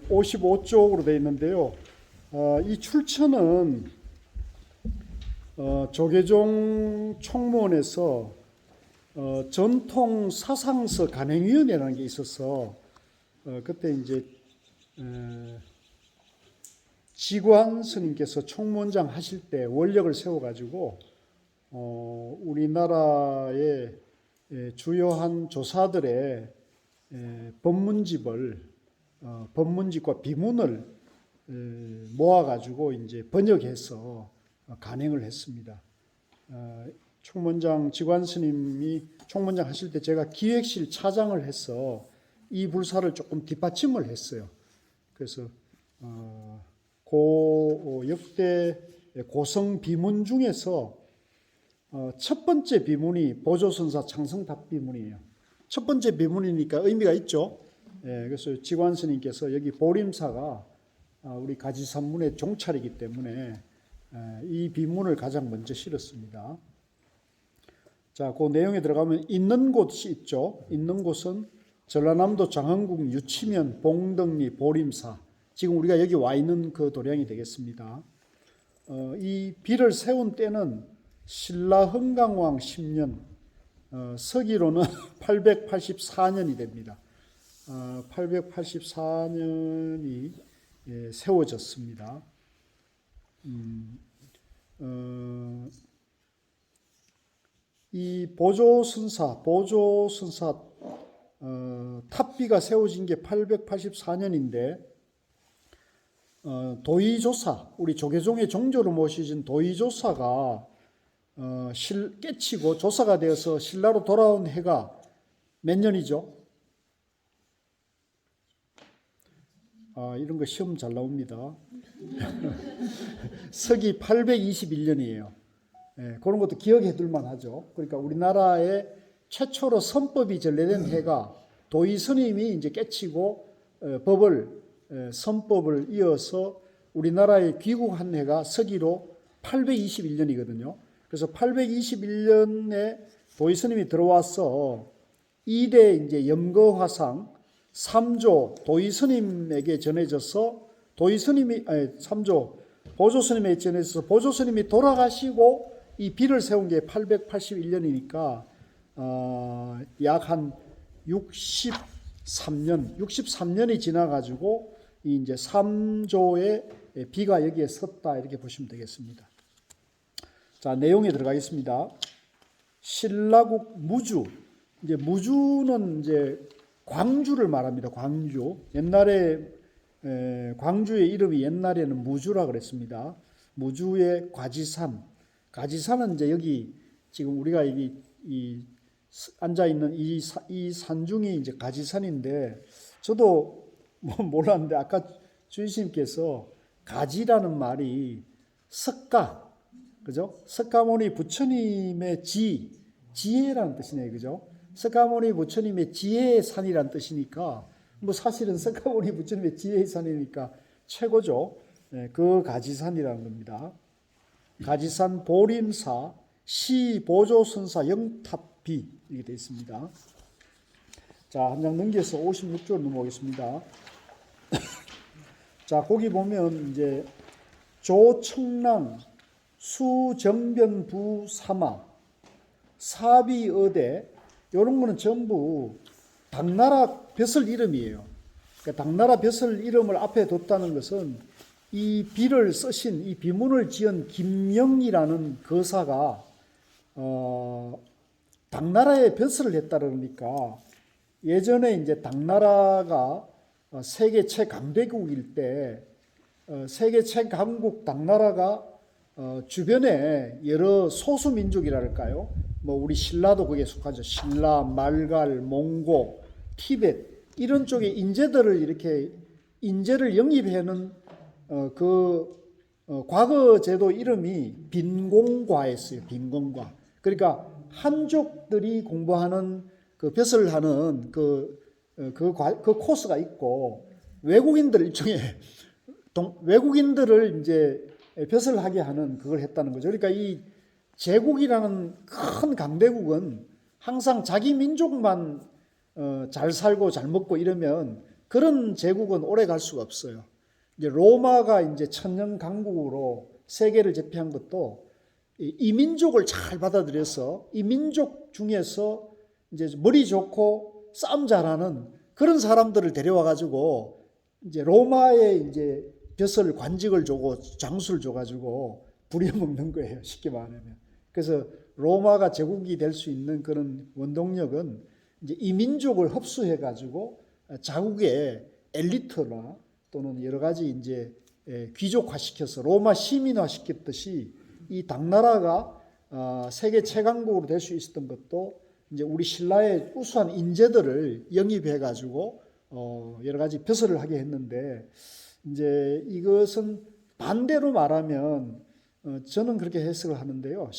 55쪽으로 되어 있는데요. 이 출처는 조계종 총무원에서 전통 사상서 간행위원회라는 게 있어서 그때 이제 지관 스님께서 총무원장 하실 때 원력을 세워가지고 우리나라의 주요한 조사들의 법문집을 법문집과 비문을 모아가지고 이제 번역해서 간행을 했습니다. 총무원장 지관 스님이 총무원장 하실 때 제가 기획실 차장을 해서 이 불사를 조금 뒷받침을 했어요. 그래서 역대 고성 비문 중에서 첫 번째 비문이 보조선사 창성탑 비문이에요. 첫 번째 비문이니까 의미가 있죠. 그래서 지관 스님께서 여기 보림사가 우리 가지산문의 종찰이기 때문에 이 비문을 가장 먼저 실었습니다. 자, 그 내용에 들어가면 있는 곳이 있죠. 있는 곳은 전라남도 장흥국 유치면 봉덕리 보림사. 지금 우리가 여기 와 있는 그 도량이 되겠습니다. 이 비를 세운 때는 신라 흥강왕 10년, 서기로는 884년이 됩니다. 884년이 세워졌습니다. 이 보조선사 탑비가 세워진 게 884년인데 도의조사, 우리 조계종의 종조로 모시진 도의조사가 깨치고 조사가 되어서 신라로 돌아온 해가 몇 년이죠? 이런 거 시험 잘 나옵니다. 서기 821년이에요. 그런 것도 기억해 둘 만하죠. 그러니까 우리나라의 최초로 선법이 전래된 해가 도의 스님이 이제 깨치고 선법을 이어서 우리나라에 귀국한 해가 서기로 821년이거든요. 그래서 821년에 도의 스님이 들어와서 2대 이제 염거화상 3조 도의 스님에게 전해져서 도의 스님이 3조 보조 스님에게 전해져서 보조 스님이 돌아가시고 이 비를 세운 게 881년이니까 약 한 63년이 지나가지고 이제 3조의 비가 여기에 섰다 이렇게 보시면 되겠습니다. 자, 내용에 들어가겠습니다. 신라국 무주. 이제 무주는 이제 광주를 말합니다. 광주. 옛날에 광주의 이름이 옛날에는 무주라 그랬습니다. 무주의 과지산. 가지산은 이제 여기 지금 우리가 여기 앉아 있는 이 산중이 이제 가지산인데 저도 몰랐는데 아까 주인님께서 가지라는 말이 석가, 그죠? 석가모니 부처님의 지혜라는 뜻이네요, 그죠? 석가모니 부처님의 지혜의 산이라는 뜻이니까 뭐 사실은 석가모니 부처님의 지혜의 산이니까 최고죠. 그 가지산이라는 겁니다. 가지산 보림사 시보조선사 영탑비 이렇게 되어 있습니다. 자, 한 장 넘겨서 56쪽으로 넘어오겠습니다. 자, 거기 보면 이제 조청랑 수정변부 사마 사비의대 이런 거는 전부 당나라 벼슬 이름이에요. 그러니까 당나라 벼슬 이름을 앞에 뒀다는 것은 이 비를 쓰신 이 비문을 지은 김영이라는 거사가 당나라에 벼슬을 했다 그러니까 예전에 이제 당나라가 세계 최강대국일 때 세계 최강국 당나라가 주변에 여러 소수 민족이랄까요? 뭐 우리 신라도 거기에 속하죠. 신라, 말갈, 몽고, 티벳 이런 쪽의 인재들을 이렇게 인재를 영입해는 과거 제도 이름이 빈공과였어요. 빈공과. 그러니까 한족들이 공부하는 그 벼슬하는 그 코스가 있고 외국인들 일종의 외국인들을 이제 벼슬하게 하는 그걸 했다는 거죠. 그러니까 이 제국이라는 큰 강대국은 항상 자기 민족만 잘 살고 잘 먹고 이러면 그런 제국은 오래 갈 수가 없어요. 이제 로마가 이제 천년 강국으로 세계를 제패한 것도 이 민족을 잘 받아들여서 이 민족 중에서 이제 머리 좋고 싸움 잘하는 그런 사람들을 데려와 가지고 이제 로마에 이제 벼슬 관직을 주고 장수를 줘 가지고 부려먹는 거예요. 쉽게 말하면. 그래서 로마가 제국이 될 수 있는 그런 원동력은 이제 이 민족을 흡수해 가지고 자국의 엘리트나 또는 여러 가지 이제 귀족화시켜서 로마 시민화시켰듯이 이 당나라가 세계 최강국으로 될 수 있었던 것도 이제 우리 신라의 우수한 인재들을 영입해 가지고 여러 가지 벼슬을 하게 했는데 이제 이것은 반대로 말하면 저는 그렇게 해석을 하는데요.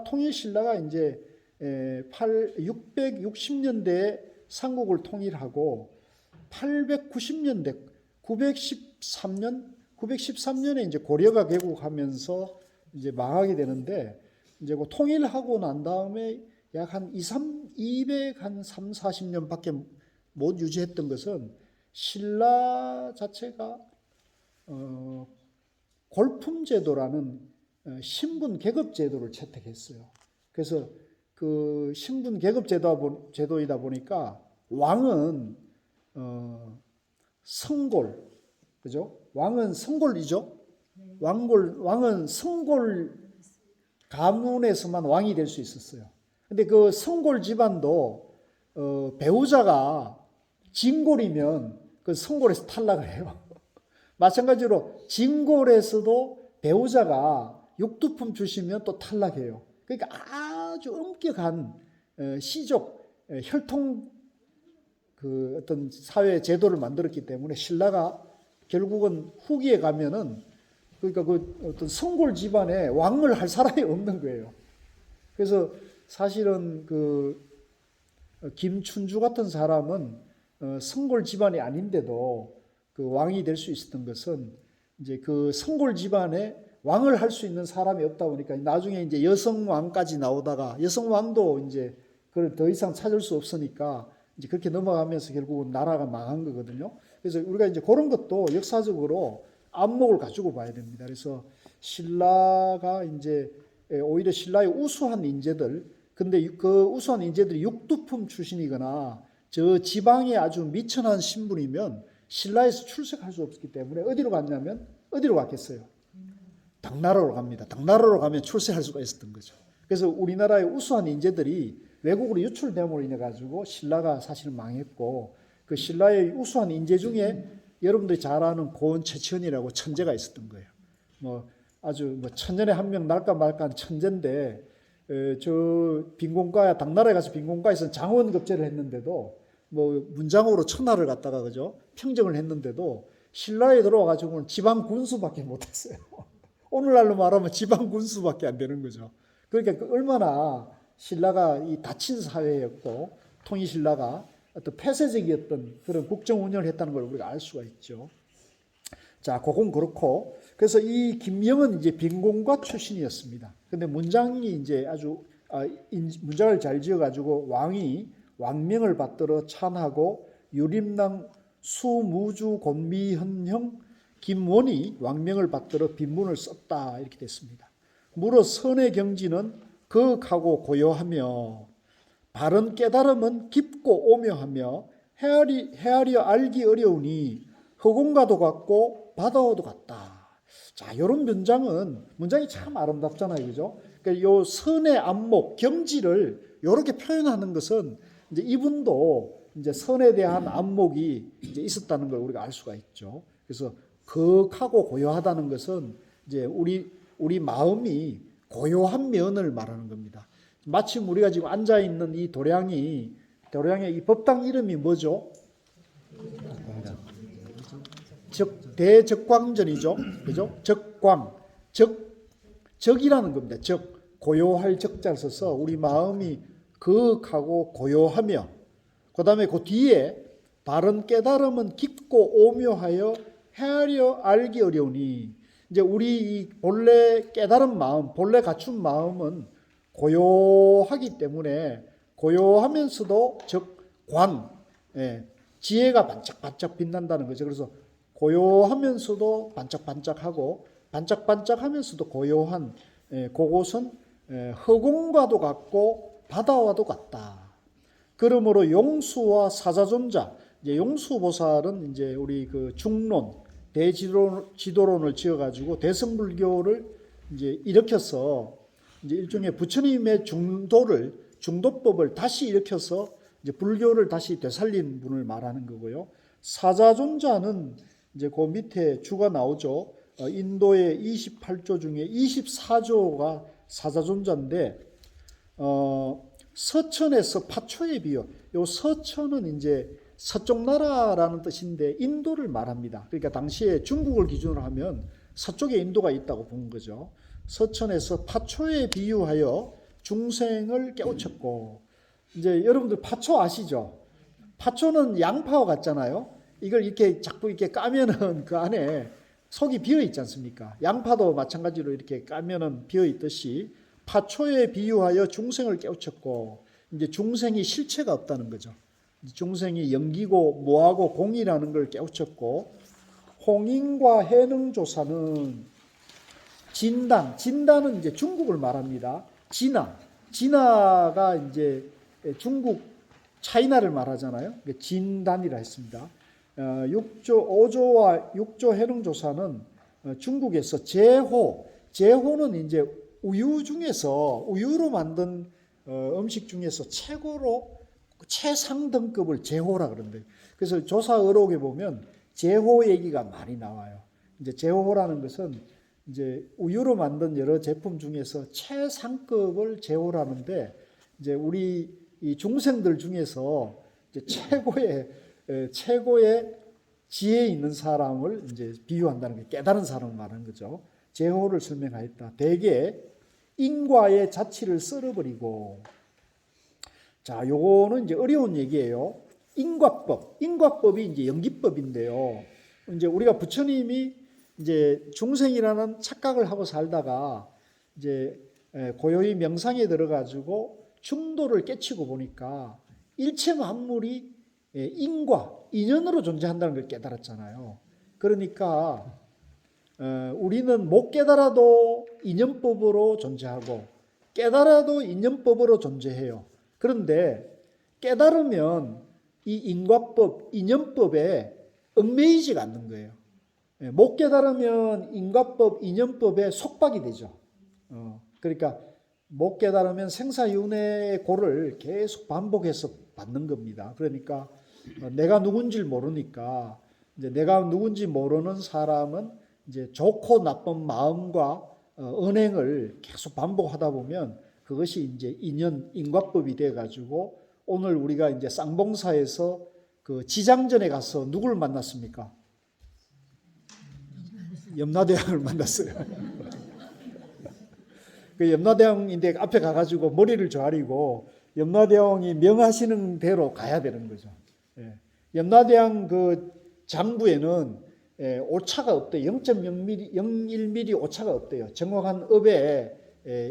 통일 신라가 이제 660년대에 삼국을 통일하고 890년대 913년에 이제 고려가 개국하면서 이제 망하게 되는데 이제 그 통일하고 난 다음에 약 한 240년밖에 못 유지했던 것은 신라 자체가 골품제도라는 신분 계급 제도를 채택했어요. 그래서 그 신분 계급 제도이다 보니까 왕은 성골, 그죠? 왕은 성골이죠. 왕은 성골 가문에서만 왕이 될 수 있었어요. 근데 그 성골 집안도 배우자가 진골이면 그 성골에서 탈락을 해요. 마찬가지로 진골에서도 배우자가 육두품 주시면 또 탈락해요. 그러니까 아주 엄격한 시족 혈통 그 어떤 사회 제도를 만들었기 때문에 신라가 결국은 후기에 가면은 그러니까 그 어떤 성골 집안에 왕을 할 사람이 없는 거예요. 그래서 사실은 그 김춘주 같은 사람은 성골 집안이 아닌데도 그 왕이 될 수 있었던 것은 이제 그 성골 집안에 왕을 할 수 있는 사람이 없다 보니까 나중에 이제 여성 왕까지 나오다가 여성 왕도 이제 그걸 더 이상 찾을 수 없으니까 이제 그렇게 넘어가면서 결국은 나라가 망한 거거든요. 그래서 우리가 이제 그런 것도 역사적으로 안목을 가지고 봐야 됩니다. 그래서 신라가 이제 오히려 신라의 우수한 인재들, 근데 그 우수한 인재들이 육두품 출신이거나 저 지방에 아주 미천한 신분이면 신라에서 출색할 수 없기 때문에 어디로 갔냐면 어디로 갔겠어요? 당나라로 갑니다. 당나라로 가면 출세할 수가 있었던 거죠. 그래서 우리나라의 우수한 인재들이 외국으로 유출됨으로 인해 가지고 신라가 사실은 망했고 그 신라의 우수한 인재 중에 여러분들이 잘 아는 고원채천이라고 천재가 있었던 거예요. 뭐 아주 뭐 천년에 한 명 날까 말까한 천재인데 저 빈공과에 당나라에 가서 빈공과에서 장원급제를 했는데도 뭐 문장으로 천하를 갖다가 그죠 평정을 했는데도 신라에 들어와 가지고는 지방 군수밖에 못했어요. 오늘날로 말하면 지방 군수밖에 안 되는 거죠. 그러니까 얼마나 신라가 이 닫힌 사회였고 통일 신라가 어떤 폐쇄적이었던 그런 국정 운영을 했다는 걸 우리가 알 수가 있죠. 자, 그건 그렇고 그래서 이 김영은 이제 빈공과 출신이었습니다. 근데 문장이 이제 아주 문장을 잘 지어가지고 왕이 왕명을 받들어 찬하고 유림랑 수무주 곤미현형 김원이 왕명을 받들어 빈문을 썼다 이렇게 됐습니다. 무릇 선의 경지는 거하고 고요하며 바른 깨달음은 깊고 오묘하며 헤아려 알기 어려우니 허공과도 같고 바다와도 같다. 자, 이런 문장이 참 아름답잖아요, 그죠? 그러니까 요 선의 안목, 경지를 이렇게 표현하는 것은 이제 이분도 이제 선에 대한 안목이 이제 있었다는 걸 우리가 알 수가 있죠. 그래서 거하고 고요하다는 것은 이제 우리 마음이 고요한 면을 말하는 겁니다. 마침 우리가 지금 앉아 있는 이 도량의 이 법당 이름이 뭐죠? 대적광전이죠. 그죠? 적광. 적이라는 겁니다. 고요할 적자를 써서 우리 마음이 거하고 고요하며 그다음에 그 뒤에 바른 깨달음은 깊고 오묘하여 헤아려 알기 어려우니 이제 우리 이 본래 깨달은 마음, 본래 갖춘 마음은 고요하기 때문에 고요하면서도 적광, 지혜가 반짝반짝 빛난다는 거죠. 그래서 고요하면서도 반짝반짝하고 반짝반짝하면서도 고요한 그곳은 허공과도 같고 바다와도 같다. 그러므로 용수와 사자존자, 이제 용수보살은 이제 우리 그 중론 대지도론을 지어가지고 대승불교를 이제 일으켜서 이제 일종의 부처님의 중도법을 다시 일으켜서 이제 불교를 다시 되살린 분을 말하는 거고요. 사자존자는 이제 그 밑에 주가 나오죠. 인도의 28조 중에 24조가 사자존자인데 서천에서 파초에 비유. 요 서천은 이제 서쪽 나라라는 뜻인데 인도를 말합니다. 그러니까 당시에 중국을 기준으로 하면 서쪽에 인도가 있다고 본 거죠. 서천에서 파초에 비유하여 중생을 깨우쳤고, 이제 여러분들 파초 아시죠? 파초는 양파와 같잖아요. 이걸 이렇게 자꾸 이렇게 까면은 그 안에 속이 비어 있지 않습니까? 양파도 마찬가지로 이렇게 까면은 비어 있듯이 파초에 비유하여 중생을 깨우쳤고, 이제 중생이 실체가 없다는 거죠. 중생이 영기고 무하고 공이라는 걸 깨우쳤고, 홍인과 해능조사는 진단은 이제 중국을 말합니다. 진화가 이제 중국 차이나를 말하잖아요. 진단이라 했습니다. 5조와 6조 해능조사는 중국에서 제호는 이제 우유 중에서 우유로 만든 음식 중에서 최상등급을 제호라 그러는데, 그래서 조사 어록에 보면 제호 얘기가 많이 나와요. 이제 제호라는 것은 이제 우유로 만든 여러 제품 중에서 최상급을 제호라는데, 이제 우리 이 중생들 중에서 이제 최고의 지혜 있는 사람을 이제 비유한다는 게 깨달은 사람을 말하는 거죠. 제호를 설명하였다. 대개 인과의 자취를 썰어버리고, 자, 요거는 이제 어려운 얘기예요. 인과법이 이제 연기법인데요. 이제 우리가 부처님이 이제 중생이라는 착각을 하고 살다가 이제 고요히 명상에 들어가지고 중도를 깨치고 보니까 일체 만물이 인연으로 존재한다는 걸 깨달았잖아요. 그러니까 우리는 못 깨달아도 인연법으로 존재하고 깨달아도 인연법으로 존재해요. 그런데 깨달으면 이 인과법, 인연법에 얽매이지가 않는 거예요. 못 깨달으면 인과법, 인연법에 속박이 되죠. 그러니까 못 깨달으면 생사윤회의 고를 계속 반복해서 받는 겁니다. 그러니까 내가 누군지 모르니까, 이제 내가 누군지 모르는 사람은 이제 좋고 나쁜 마음과 언행을 계속 반복하다 보면 그것이 이제 인과법이 돼가지고, 오늘 우리가 이제 쌍봉사에서 그 지장전에 가서 누구를 만났습니까? 염라대왕을 만났어요. 그 염라대왕인데 앞에 가가지고 머리를 조아리고 염라대왕이 명하시는 대로 가야 되는 거죠. 염라대왕 그 장부에는 오차가 없대요. 0.01mm 오차가 없대요. 정확한 업에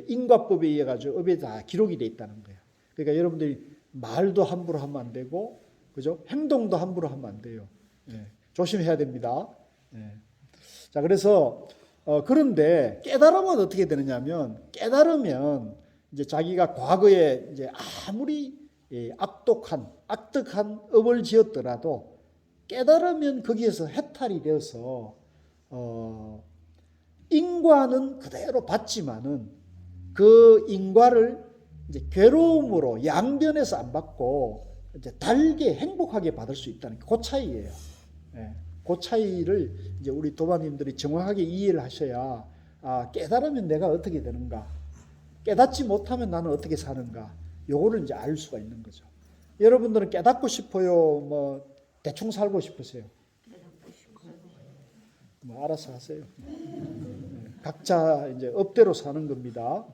인과법에 의해 가지고 업에 다 기록이 돼 있다는 거예요. 그러니까 여러분들이 말도 함부로 하면 안 되고, 그죠? 행동도 함부로 하면 안 돼요. 조심해야 됩니다. 자, 그래서 그런데 깨달으면 어떻게 되느냐면, 깨달으면 이제 자기가 과거에 이제 아무리 악독한 업을 지었더라도 깨달으면 거기에서 해탈이 되어서 인과는 그대로 받지만은 그 인과를 이제 괴로움으로 양변해서 안 받고 이제 달게 행복하게 받을 수 있다는 그 차이예요. 그 차이를 이제 우리 도반님들이 정확하게 이해를 하셔야, 깨달으면 내가 어떻게 되는가, 깨닫지 못하면 나는 어떻게 사는가, 요거를 이제 알 수가 있는 거죠. 여러분들은 깨닫고 싶어요? 뭐 대충 살고 싶으세요? 뭐 알아서 하세요. 각자 이제 업대로 사는 겁니다.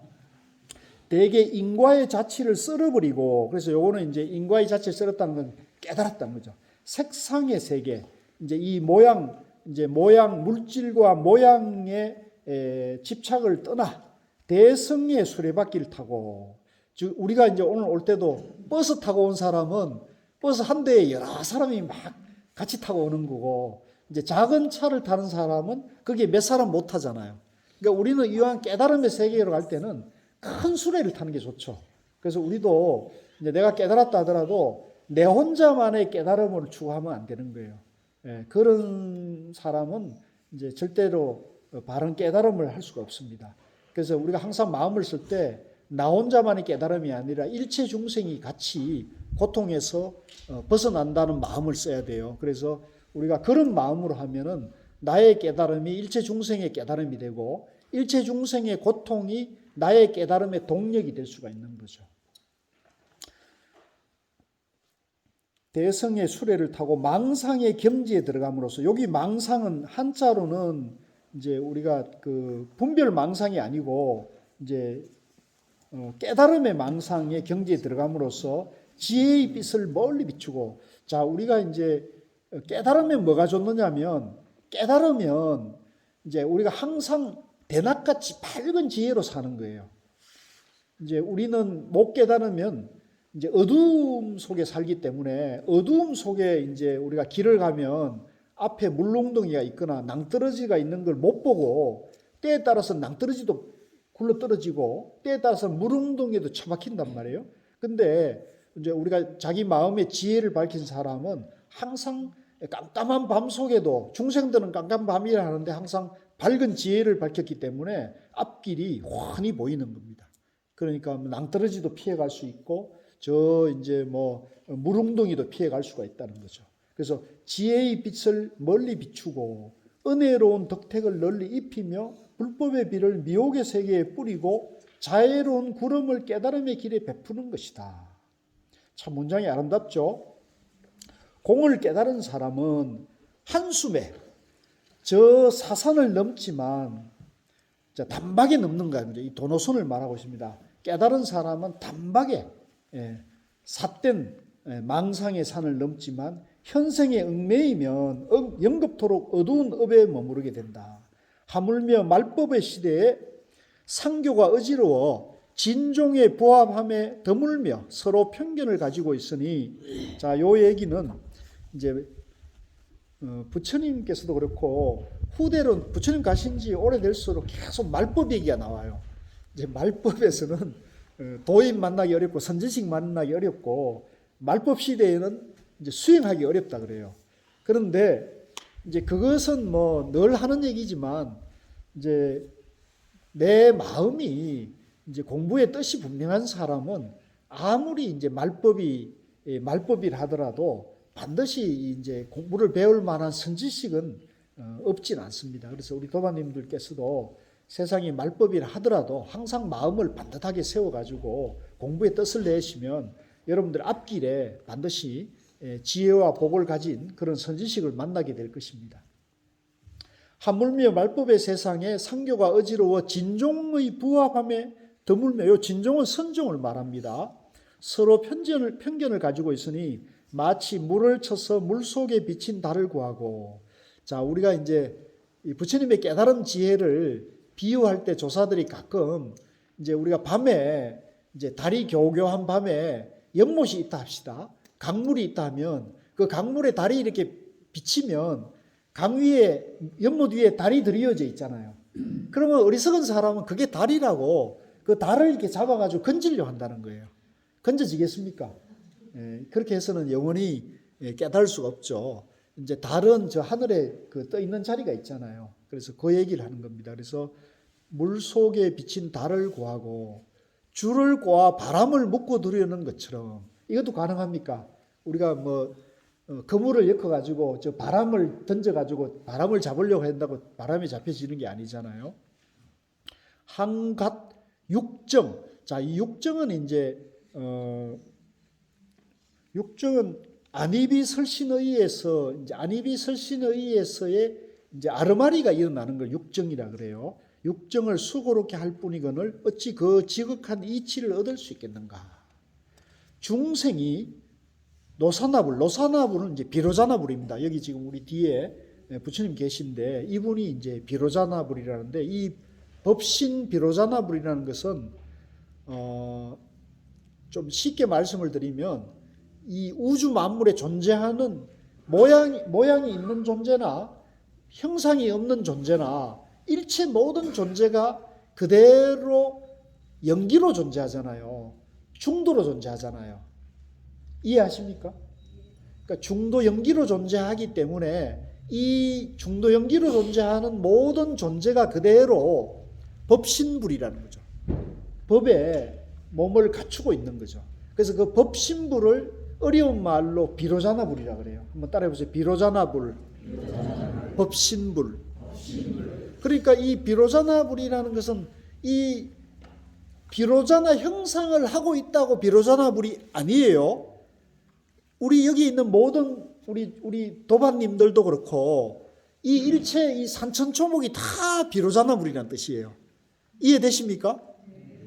대개 인과의 자취를 썰어버리고, 그래서 요거는 이제 인과의 자취를 썰었다는 건 깨달았다는 거죠. 색상의 세계, 이제 이 모양, 물질과 모양의 집착을 떠나 대성의 수레바퀴를 타고, 즉 우리가 이제 오늘 올 때도 버스 타고 온 사람은 버스 한 대에 여러 사람이 막 같이 타고 오는 거고, 이제 작은 차를 타는 사람은 거기에 몇 사람 못 타잖아요. 그러니까 우리는 이왕 깨달음의 세계로 갈 때는 큰 수레를 타는 게 좋죠. 그래서 우리도 이제 내가 깨달았다 하더라도 내 혼자만의 깨달음을 추구하면 안 되는 거예요. 예, 그런 사람은 이제 절대로 바른 깨달음을 할 수가 없습니다. 그래서 우리가 항상 마음을 쓸 때 나 혼자만의 깨달음이 아니라 일체 중생이 같이 고통에서 벗어난다는 마음을 써야 돼요. 그래서 우리가 그런 마음으로 하면은 나의 깨달음이 일체 중생의 깨달음이 되고 일체 중생의 고통이 나의 깨달음의 동력이 될 수가 있는 거죠. 대성의 수레를 타고 망상의 경지에 들어감으로써, 여기 망상은 한자로는 이제 우리가 그 분별 망상이 아니고 이제 깨달음의 망상의 경지에 들어감으로써 지혜의 빛을 멀리 비추고, 자, 우리가 이제 깨달으면 뭐가 좋느냐면, 깨달으면 이제 우리가 항상 대낮같이 밝은 지혜로 사는 거예요. 이제 우리는 못 깨달으면 이제 어두움 속에 살기 때문에, 어두움 속에 이제 우리가 길을 가면 앞에 물웅덩이가 있거나 낭떠러지가 있는 걸 못 보고, 때에 따라서 낭떠러지도 굴러 떨어지고 때에 따라서 물웅덩이에도 처박힌단 말이에요. 근데 이제 우리가 자기 마음의 지혜를 밝힌 사람은 항상 깜깜한 밤 속에도, 중생들은 깜깜한 밤이라 하는데 항상 밝은 지혜를 밝혔기 때문에 앞길이 훤히 보이는 겁니다. 그러니까 낭떠러지도 피해갈 수 있고 저 이제 뭐 물웅덩이도 피해갈 수가 있다는 거죠. 그래서 지혜의 빛을 멀리 비추고 은혜로운 덕택을 널리 입히며 불법의 비를 미혹의 세계에 뿌리고 자애로운 구름을 깨달음의 길에 베푸는 것이다. 참 문장이 아름답죠. 공을 깨달은 사람은 한숨에 저 사산을 넘지만 단박에 넘는 거예요. 이 도노선을 말하고 있습니다. 깨달은 사람은 단박에 삿된 망상의 산을 넘지만 현생에 얽매이면 영겁토록 어두운 업에 머무르게 된다. 하물며 말법의 시대에 상교가 어지러워 진종의 부합함에 드물며 서로 편견을 가지고 있으니, 자, 요 얘기는 이제 부처님께서도 그렇고 후대로 부처님 가신 지 오래될수록 계속 말법 얘기가 나와요. 이제 말법에서는 도인 만나기 어렵고 선지식 만나기 어렵고 말법 시대에는 이제 수행하기 어렵다 그래요. 그런데 이제 그것은 뭐 늘 하는 얘기지만, 이제 내 마음이 이제 공부의 뜻이 분명한 사람은 아무리 이제 말법이라 하더라도 반드시 이제 공부를 배울 만한 선지식은 없진 않습니다. 그래서 우리 도반님들께서도 세상이 말법이라 하더라도 항상 마음을 반듯하게 세워가지고 공부의 뜻을 내시면 여러분들 앞길에 반드시 지혜와 복을 가진 그런 선지식을 만나게 될 것입니다. 하물며 말법의 세상에 상교가 어지러워 진종의 부합함에 드물며, 이 진종은 선종을 말합니다. 서로 편견을 가지고 있으니 마치 물을 쳐서 물속에 비친 달을 구하고, 자, 우리가 이제 부처님의 깨달은 지혜를 비유할 때 조사들이 가끔 이제 우리가 밤에 이제 달이 겨우겨우한 밤에 연못이 있다 합시다. 강물이 있다 하면 그 강물에 달이 이렇게 비치면 강 위에, 연못 위에 달이 들이어져 있잖아요. 그러면 어리석은 사람은 그게 달이라고 그 달을 이렇게 잡아가지고 건지려 한다는 거예요. 건져지겠습니까? 그렇게 해서는 영원히 깨달을 수가 없죠. 이제 달은 저 하늘에 그 떠 있는 자리가 있잖아요. 그래서 그 얘기를 하는 겁니다. 그래서 물 속에 비친 달을 구하고 줄을 꼬아 바람을 묶고 들으려는 것처럼, 이것도 가능합니까? 우리가 뭐 그물을 엮어가지고 저 바람을 던져가지고 바람을 잡으려고 한다고 바람이 잡혀지는 게 아니잖아요. 한갓 육정. 자, 이 육정은 이제 육정은 안입이 설신에 의해서 이제 안입이 설신에 의해서의 이제 아르마리가 일어나는 걸 육정이라 그래요. 육정을 수고롭게 할 뿐이거늘 어찌 그 지극한 이치를 얻을 수 있겠는가? 중생이 노사나불은 이제 비로자나불입니다. 여기 지금 우리 뒤에 부처님 계신데 이분이 이제 비로자나불이라는데, 이 법신 비로자나불이라는 것은 좀 쉽게 말씀을 드리면 이 우주 만물에 존재하는 모양이 있는 존재나 형상이 없는 존재나 일체 모든 존재가 그대로 연기로 존재하잖아요. 중도로 존재하잖아요. 이해하십니까? 그러니까 중도 연기로 존재하기 때문에 이 중도 연기로 존재하는 모든 존재가 그대로 법신불이라는 거죠. 법에 몸을 갖추고 있는 거죠. 그래서 그 법신불을 어려운 말로 비로자나불이라고 그래요. 한번 따라해보세요. 비로자나불. 법신불. 그러니까 이 비로자나불이라는 것은 이 비로자나 형상을 하고 있다고 비로자나불이 아니에요. 우리 여기 있는 모든 우리 도반님들도 그렇고 이 일체 이 산천초목이 다 비로자나불이라는 뜻이에요. 이해되십니까?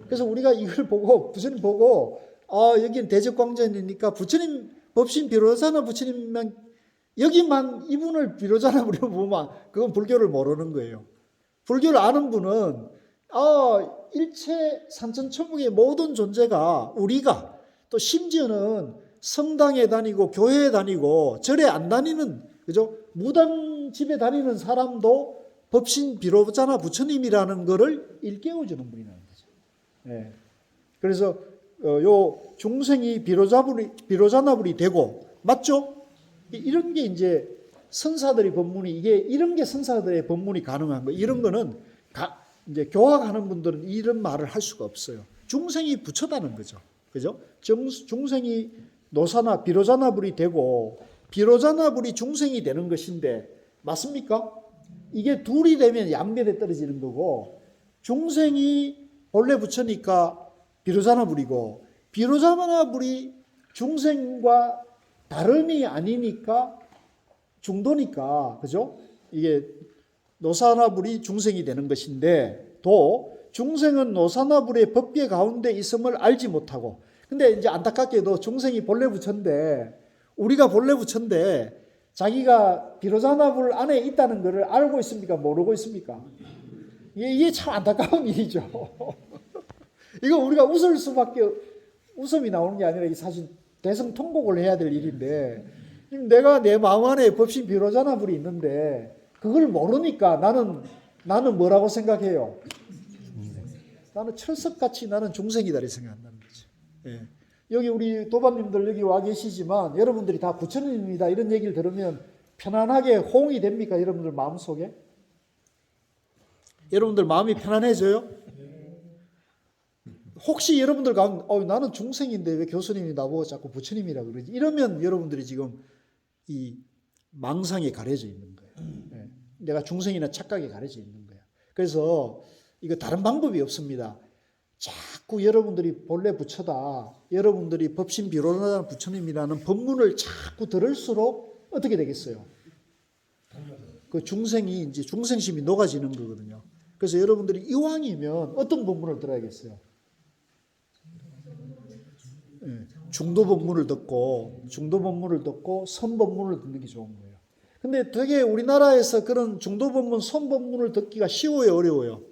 그래서 우리가 이걸 보고 부처님 보고 여기는 대적광전이니까 부처님 법신 비로자나 부처님만 여기만 이분을 비로자나불이로 보면 그건 불교를 모르는 거예요. 불교를 아는 분은 일체 산천초목의 모든 존재가 우리가 또 심지어는 성당에 다니고 교회에 다니고 절에 안 다니는 그죠? 무당 집에 다니는 사람도 법신 비로자나 부처님이라는 것을 일깨워주는 분이라는 거죠. 예. 그래서 요 중생이 비로자나불이 되고 맞죠? 이런 게 이제 선사들의 법문이 이런 게 선사들의 법문이 가능한 거예요. 이런 거는 이제 교학하는 분들은 이런 말을 할 수가 없어요. 중생이 부처다는 거죠. 그죠? 중생이 노사나 비로자나불이 되고 비로자나불이 중생이 되는 것인데 맞습니까? 이게 둘이 되면 양면에 떨어지는 거고 중생이 본래 부처니까 비로자나불이고 비로자나불이 중생과 다름이 아니니까 중도니까 그죠? 이게 노사나불이 중생이 되는 것인데 또 중생은 노사나불의 법계 가운데 있음을 알지 못하고 근데 이제 안타깝게도 중생이 본래 부처인데 우리가 본래 부처인데 자기가 비로자나불 안에 있다는 것을 알고 있습니까? 모르고 있습니까? 이게 참 안타까운 일이죠. 이거 우리가 웃을 수밖에 웃음이 나오는 게 아니라 사실 대성통곡을 해야 될 일인데 내가 내 마음 안에 법신 비로자나불이 있는데 그걸 모르니까 나는 뭐라고 생각해요? 나는 철석같이 나는 중생이다 이렇게 생각한다는 거죠. 예. 여기 우리 도반님들 여기 와 계시지만 여러분들이 다 부처님입니다 이런 얘기를 들으면 편안하게 호응이 됩니까? 여러분들 마음속에? 여러분들 마음이 편안해져요? 혹시 여러분들 가운데 나는 중생인데 왜 교수님이 나보고 자꾸 부처님이라고 그러지? 이러면 여러분들이 지금 이 망상에 가려져 있는 거예요. 예. 내가 중생이나 착각에 가려져 있는 거예요. 그래서 이거 다른 방법이 없습니다. 자꾸 여러분들이 본래 부처다. 여러분들이 법신 비로자나 부처님이라는 법문을 자꾸 들을수록 어떻게 되겠어요? 그 중생이 이제 중생심이 녹아지는 거거든요. 그래서 여러분들이 이왕이면 어떤 법문을 들어야겠어요? 중도 법문을 듣고 선 법문을 듣는 게 좋은 거예요. 근데 되게 우리나라에서 그런 중도 법문, 선 법문을 듣기가 쉬워요, 어려워요?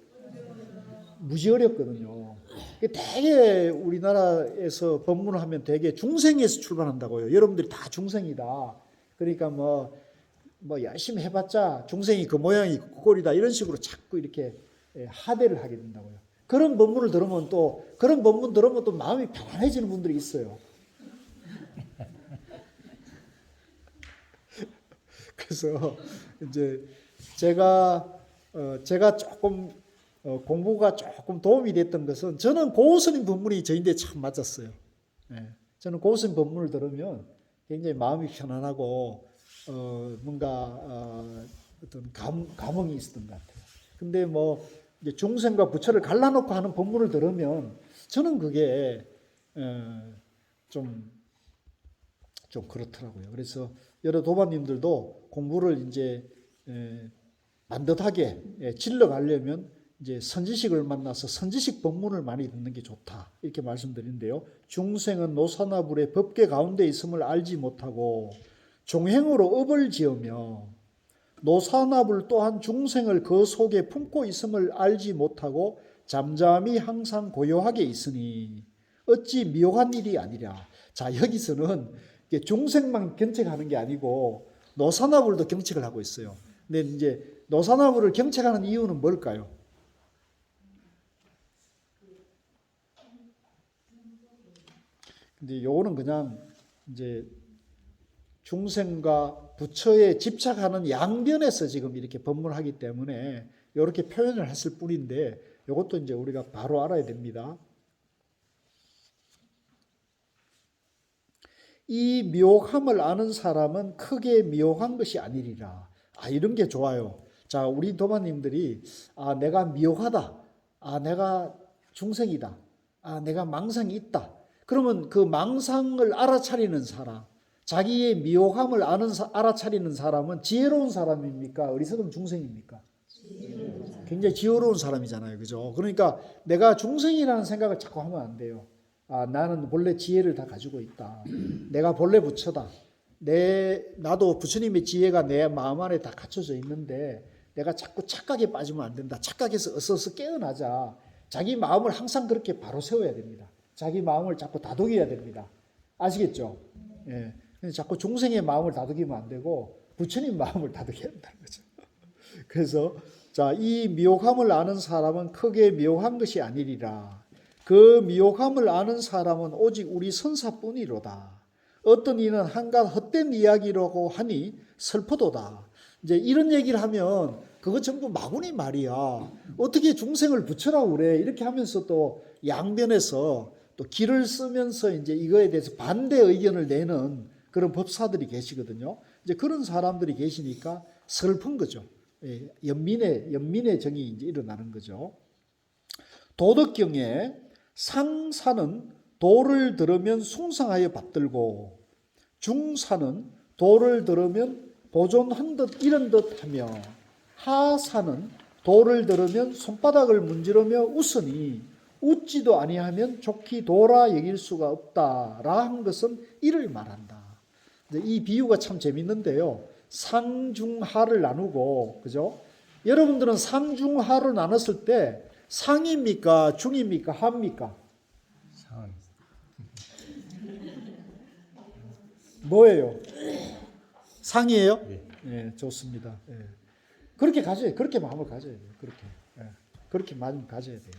무지 어렵거든요. 되게 우리나라에서 법문을 하면 되게 중생에서 출발한다고요. 여러분들이 다 중생이다. 그러니까 뭐 열심히 해봤자 중생이 그 모양이 그 꼴이다. 이런 식으로 자꾸 이렇게 하대를 하게 된다고요. 그런 법문을 들으면 또 마음이 편안해지는 분들이 있어요. 그래서 이제 제가 조금 공부가 조금 도움이 됐던 것은 저는 고스님 법문이 저인데 참 맞았어요. 저는 고스님 법문을 들으면 굉장히 마음이 편안하고 뭔가 어떤 감흥이 있었던 것 같아요. 근데 이제 중생과 부처를 갈라놓고 하는 법문을 들으면 저는 그게 좀 그렇더라고요. 그래서 여러 도반님들도 공부를 이제 반듯하게 질러가려면 이제 선지식을 만나서 선지식 법문을 많이 듣는 게 좋다 이렇게 말씀드리는데요. 중생은 노사나불의 법계 가운데 있음을 알지 못하고 종행으로 업을 지으며 노사나불 또한 중생을 그 속에 품고 있음을 알지 못하고 잠잠히 항상 고요하게 있으니 어찌 미혹한 일이 아니랴. 자, 여기서는 이게 중생만 경책하는 게 아니고 노사나불도 경책을 하고 있어요. 근데 이제 노사나불을 경책하는 이유는 뭘까요? 근데 요거는 그냥 이제 중생과 부처에 집착하는 양변에서 지금 이렇게 법문하기 때문에 이렇게 표현을 했을 뿐인데 이것도 이제 우리가 바로 알아야 됩니다. 이 미혹함을 아는 사람은 크게 미혹한 것이 아니리라. 이런 게 좋아요. 자, 우리 도마님들이 내가 미혹하다. 내가 중생이다. 내가 망상이 있다. 그러면 그 망상을 알아차리는 사람, 자기의 미혹함을 알아차리는 사람은 지혜로운 사람입니까? 어리석은 중생입니까? 굉장히 지혜로운 사람이잖아요. 그죠? 그러니까 내가 중생이라는 생각을 자꾸 하면 안 돼요. 나는 본래 지혜를 다 가지고 있다. 내가 본래 부처다. 나도 부처님의 지혜가 내 마음 안에 다 갖춰져 있는데 내가 자꾸 착각에 빠지면 안 된다. 착각해서 어서 깨어나자. 자기 마음을 항상 그렇게 바로 세워야 됩니다. 자기 마음을 자꾸 다독여야 됩니다. 아시겠죠? 예. 자꾸 중생의 마음을 다독이면 안 되고 부처님 마음을 다독여야 한다는 거죠. 그래서 자, 이 미혹함을 아는 사람은 크게 미혹한 것이 아니리라. 그 미혹함을 아는 사람은 오직 우리 선사뿐이로다. 어떤 이는 한갓 헛된 이야기라고 하니 슬퍼도다. 이제 이런 얘기를 하면 그거 전부 마구니 말이야. 어떻게 중생을 부처라고 그래? 이렇게 하면서 또 양변에서 또 길을 쓰면서 이제 이거에 대해서 반대 의견을 내는 그런 법사들이 계시거든요. 이제 그런 사람들이 계시니까 슬픈 거죠. 연민의 정이 이제 일어나는 거죠. 도덕경에 상사는 도를 들으면 숭상하여 받들고 중사는 도를 들으면 보존한 듯 이런 듯 하며 하사는 도를 들으면 손바닥을 문지르며 웃으니 웃지도 아니하면 좋기 도라 여길 수가 없다라 한 것은 이를 말한다. 이 비유가 참 재밌는데요. 상중하를 나누고, 그죠? 여러분들은 상중하를 나눴을 때 상입니까? 중입니까? 하입니까? 상. 뭐예요? 상이에요? 예. 네, 좋습니다. 예. 그렇게 가져야, 그렇게 마음을 가져야 돼요. 그렇게. 예. 그렇게 마음을 가져야 돼요.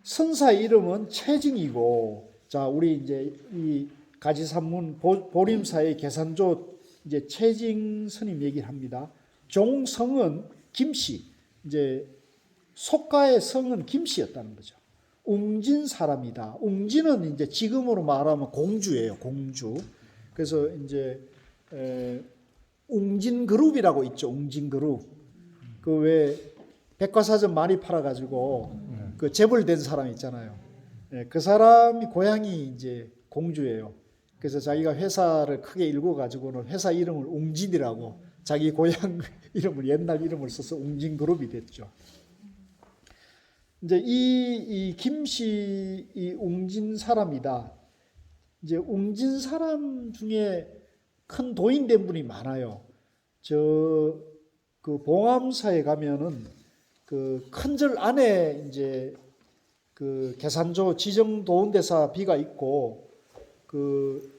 선사의 이름은 채징이고, 자, 우리 이제 이 가지산문 보림사의 계산조 이제 채징 스님 얘기를 합니다. 종성은 김씨, 이제 속가의 성은 김씨였다는 거죠. 웅진 사람이다. 웅진은 이제 지금으로 말하면 공주예요. 공주. 그래서 이제 웅진그룹이라고 있죠. 웅진그룹. 그 왜 백과사전 많이 팔아가지고 그 재벌된 사람 있잖아요. 그 사람이 고향이 이제 공주예요. 그래서 자기가 회사를 크게 읽어가지고는 회사 이름을 웅진이라고 자기 고향 이름을 옛날 이름을 써서 웅진그룹이 됐죠. 이제 이 김씨 이 웅진 사람이다. 이제 웅진 사람 중에 큰 도인된 분이 많아요. 그 봉암사에 가면은 그 큰절 안에 이제 그 계산조 지정도원대사 비가 있고 그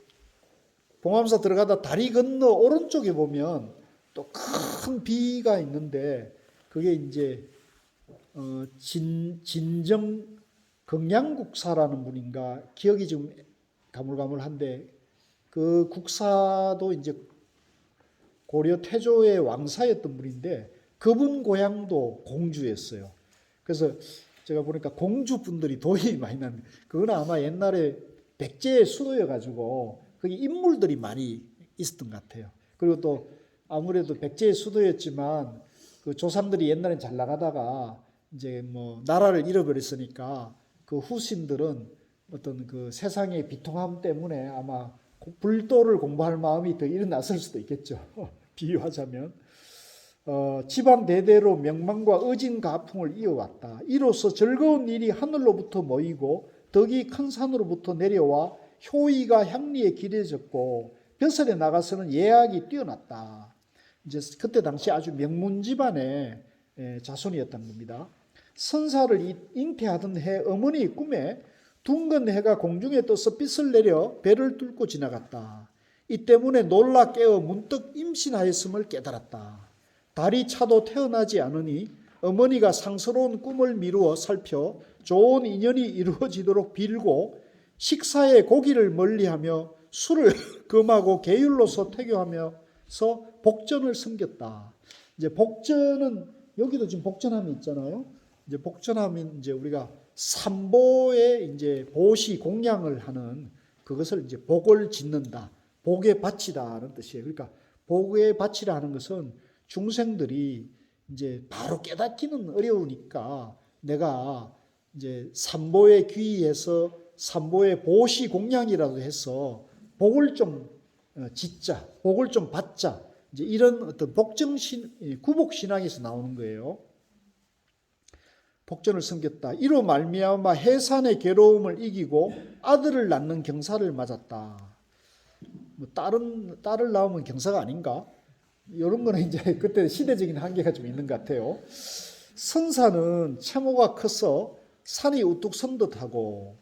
봉암사 들어가다 다리 건너 오른쪽에 보면 또 큰 비가 있는데 그게 이제 진정 경양국사라는 분인가 기억이 좀 가물가물한데 그 국사도 이제 고려 태조의 왕사였던 분인데 그분 고향도 공주였어요. 그래서 제가 보니까 공주 분들이 도인이 많이 나는 그건 아마 옛날에 백제의 수도여가지고 거기 인물들이 많이 있었던 것 같아요. 그리고 또 아무래도 백제의 수도였지만 그 조상들이 옛날엔 잘 나가다가 이제 뭐 나라를 잃어버렸으니까 그 후신들은 어떤 그 세상의 비통함 때문에 아마 불도를 공부할 마음이 더 일어났을 수도 있겠죠. 비유하자면 집안 대대로 명망과 의진 가풍을 이어왔다. 이로써 즐거운 일이 하늘로부터 모이고 덕이 큰 산으로부터 내려와 효의가 향리에 기대졌고 벼슬에 나가서는 예약이 뛰어났다. 이제 그때 당시 아주 명문 집안의 자손이었던 겁니다. 선사를 잉태하던 해 어머니의 꿈에 둥근 해가 공중에 떠서 빛을 내려 배를 뚫고 지나갔다. 이 때문에 놀라 깨어 문득 임신하였음을 깨달았다. 달이 차도 태어나지 않으니 어머니가 상스러운 꿈을 미루어 살펴 좋은 인연이 이루어지도록 빌고 식사에 고기를 멀리하며 술을 금하고 계율로서 퇴교하면서 복전을 섬겼다. 이제 복전은 여기도 지금 복전함이 있잖아요. 이제 복전함은 이제 우리가 삼보의 이제 보시 공양을 하는 그것을 이제 복을 짓는다. 복에 바치다는 뜻이에요. 그러니까 복에 바치라 하는 것은 중생들이 이제 바로 깨닫기는 어려우니까 내가 이제 삼보에 귀의해서 삼보의 보시 공양이라도 해서 복을 좀 짓자, 복을 좀 받자. 이제 이런 어떤 복정신, 구복신앙에서 나오는 거예요. 복전을 섬겼다. 이로 말미암아 해산의 괴로움을 이기고 아들을 낳는 경사를 맞았다. 뭐 딸을 낳으면 경사가 아닌가? 이런 거는 이제 그때 시대적인 한계가 좀 있는 것 같아요. 선사는 채모가 커서 산이 우뚝 선 듯하고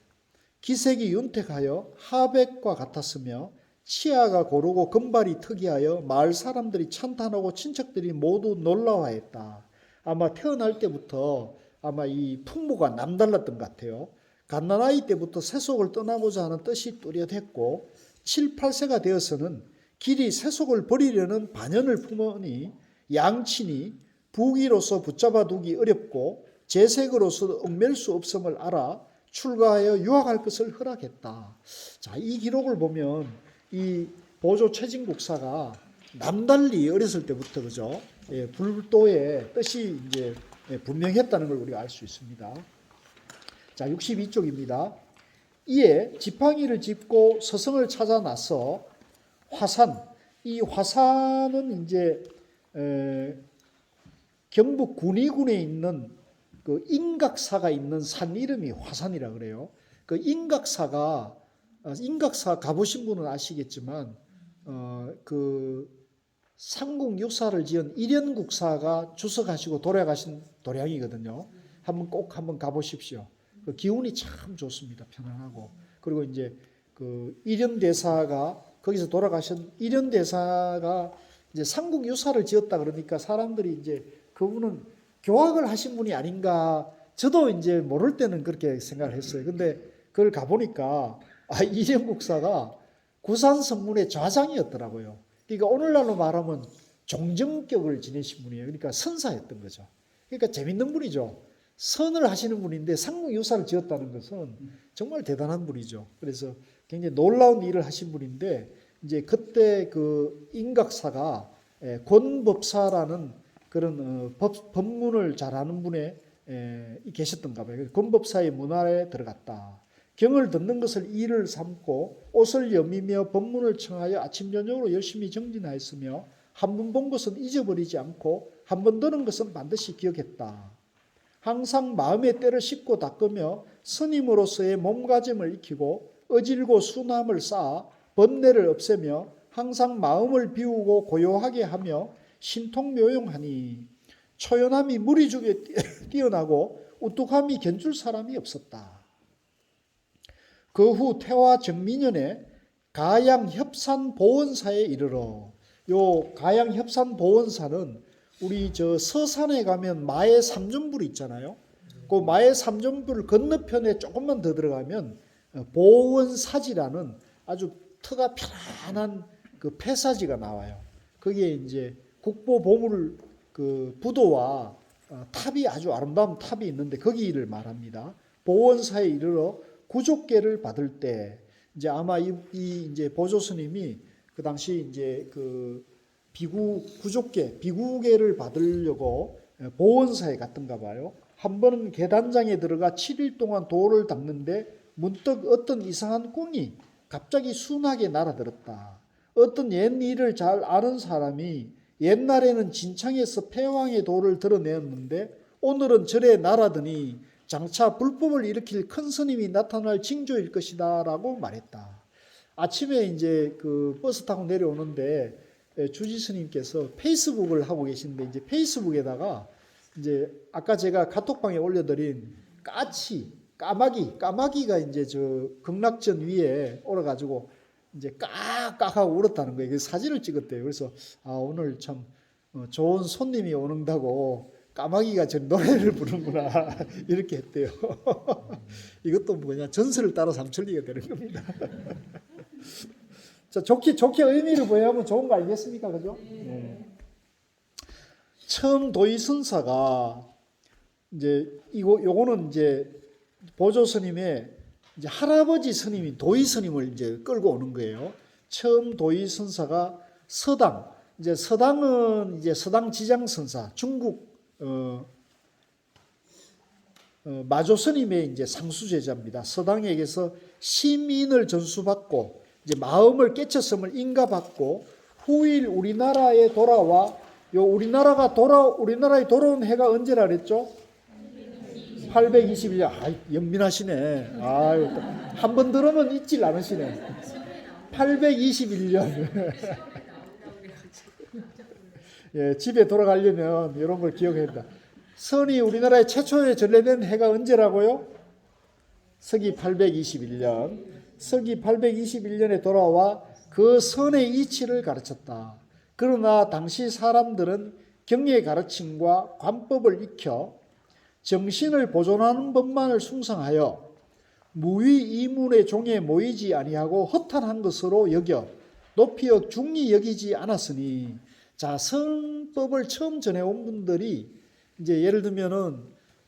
기색이 윤택하여 하백과 같았으며 치아가 고르고 금발이 특이하여 마을 사람들이 찬탄하고 친척들이 모두 놀라워했다. 아마 태어날 때부터 아마 이 풍모가 남달랐던 것 같아요. 갓난아이 때부터 세속을 떠나고자 하는 뜻이 뚜렷했고 7, 8세가 되어서는 길이 세속을 버리려는 반연을 품으니 양친이 부귀로서 붙잡아 두기 어렵고 재색으로서 얽맬 수 없음을 알아 출가하여 유학할 것을 허락했다. 자, 이 기록을 보면 이 보조 최진국사가 남달리 어렸을 때부터 그죠? 예, 불도의 뜻이 이제 분명했다는 걸 우리가 알 수 있습니다. 자, 62쪽입니다. 이에 지팡이를 짚고 서성을 찾아 나서 화산, 이 화산은 이제 경북 군위군에 있는 그 인각사가 있는 산 이름이 화산이라 그래요. 그 인각사 가보신 분은 아시겠지만 그 삼국유사를 지은 일연국사가 주석하시고 돌아가신 도량이거든요. 한번 가보십시오. 그 기운이 참 좋습니다. 편안하고. 그리고 이제 그 일연대사가 거기서 돌아가신 일연대사가 이제 삼국유사를 지었다 그러니까 사람들이 이제 그분은 교학을 하신 분이 아닌가. 저도 이제 모를 때는 그렇게 생각을 했어요. 근데 그걸 가보니까 일연국사가 구산성문의 좌장이었더라고요. 그러니까 오늘날로 말하면 종정격을 지내신 분이에요. 그러니까 선사였던 거죠. 그러니까 재밌는 분이죠. 선을 하시는 분인데 삼국유사를 지었다는 것은 정말 대단한 분이죠. 그래서 굉장히 놀라운 일을 하신 분인데 이제 그때 그 인각사가 권법사라는 그런 법문을 잘하는 분에 계셨던가 봐요. 권법사의 문화에 들어갔다. 경을 듣는 것을 일을 삼고 옷을 여미며 법문을 청하여 아침 저녁으로 열심히 정진하였으며 한 번 본 것은 잊어버리지 않고 한 번 들은 것은 반드시 기억했다. 항상 마음의 때를 씻고 닦으며 스님으로서의 몸가짐을 익히고 어질고 순함을 쌓아 번뇌를 없애며 항상 마음을 비우고 고요하게 하며 신통묘용하니 초연함이 무리중에 뛰어나고 우뚝함이 견줄 사람이 없었다. 그 후 태화 정민년에 가양협산보원사에 이르러 요 가양협산보원사는 우리 저 서산에 가면 마의 삼전불이 있잖아요. 그 마의 삼전불 건너편에 조금만 더 들어가면 보원사지라는 아주 터가 편안한 그 폐사지가 나와요. 거기에 이제 국보보물 그 부도와 탑이 아주 아름다운 탑이 있는데 거기를 말합니다. 보원사에 이르러 구족계를 받을 때 이제 아마 이 이제 보조 스님이 그 당시 이제 그 비구계를 받으려고 보원사에 갔던가 봐요. 한 번은 계단장에 들어가 7일 동안 도를 닦는데 문득 어떤 이상한 꿈이 갑자기 순하게 날아들었다. 어떤 옛 일을 잘 아는 사람이 옛날에는 진창에서 폐왕의 도를 드러내었는데 오늘은 절에 날아드니 장차 불법을 일으킬 큰 스님이 나타날 징조일 것이다 라고 말했다. 아침에 이제 그 버스 타고 내려오는데 주지 스님께서 페이스북을 하고 계신데 이제 페이스북에다가 이제 아까 제가 카톡방에 올려드린 까치 까마귀가 이제 저 극락전 위에 올라가지고 이제 깍깍하고 울었다는 거예요. 그 사진을 찍었대요. 그래서 오늘 참 좋은 손님이 오는다고 까마귀가 저 노래를 부르는구나 이렇게 했대요. 이것도 뭐냐 전설을 따라 삼천리가 되는 겁니다. 자, 좋게 의미를 부여하면 좋은 거 아니겠습니까, 그죠? 네. 처음 도의선사가 이제 요거는 이제 보조 스님의 이제 할아버지 스님이 도의 스님을 이제 끌고 오는 거예요. 처음 도의 선사가 서당. 이제 서당은 이제 서당 지장 선사, 중국 마조 스님의 이제 상수 제자입니다. 서당에게서 시민을 전수받고 이제 마음을 깨쳤음을 인가받고 후일 우리나라에 돌아와 우리나라에 돌아온 해가 언제라 그랬죠? 821년. 연민하시네. 아유, 한 번 들으면 잊질 않으시네. 821년. 예, 집에 돌아가려면 이런 걸 기억해야 된다. 선이 우리나라에 최초에 전래된 해가 언제라고요? 서기 821년. 서기 821년에 돌아와 그 선의 이치를 가르쳤다. 그러나 당시 사람들은 경의 가르침과 관법을 익혀 정신을 보존하는 법만을 숭상하여 무위 이문의 종에 모이지 아니하고 허탄한 것으로 여겨 높이 중히 여기지 않았으니, 자, 성법을 처음 전해온 분들이 이제 예를 들면은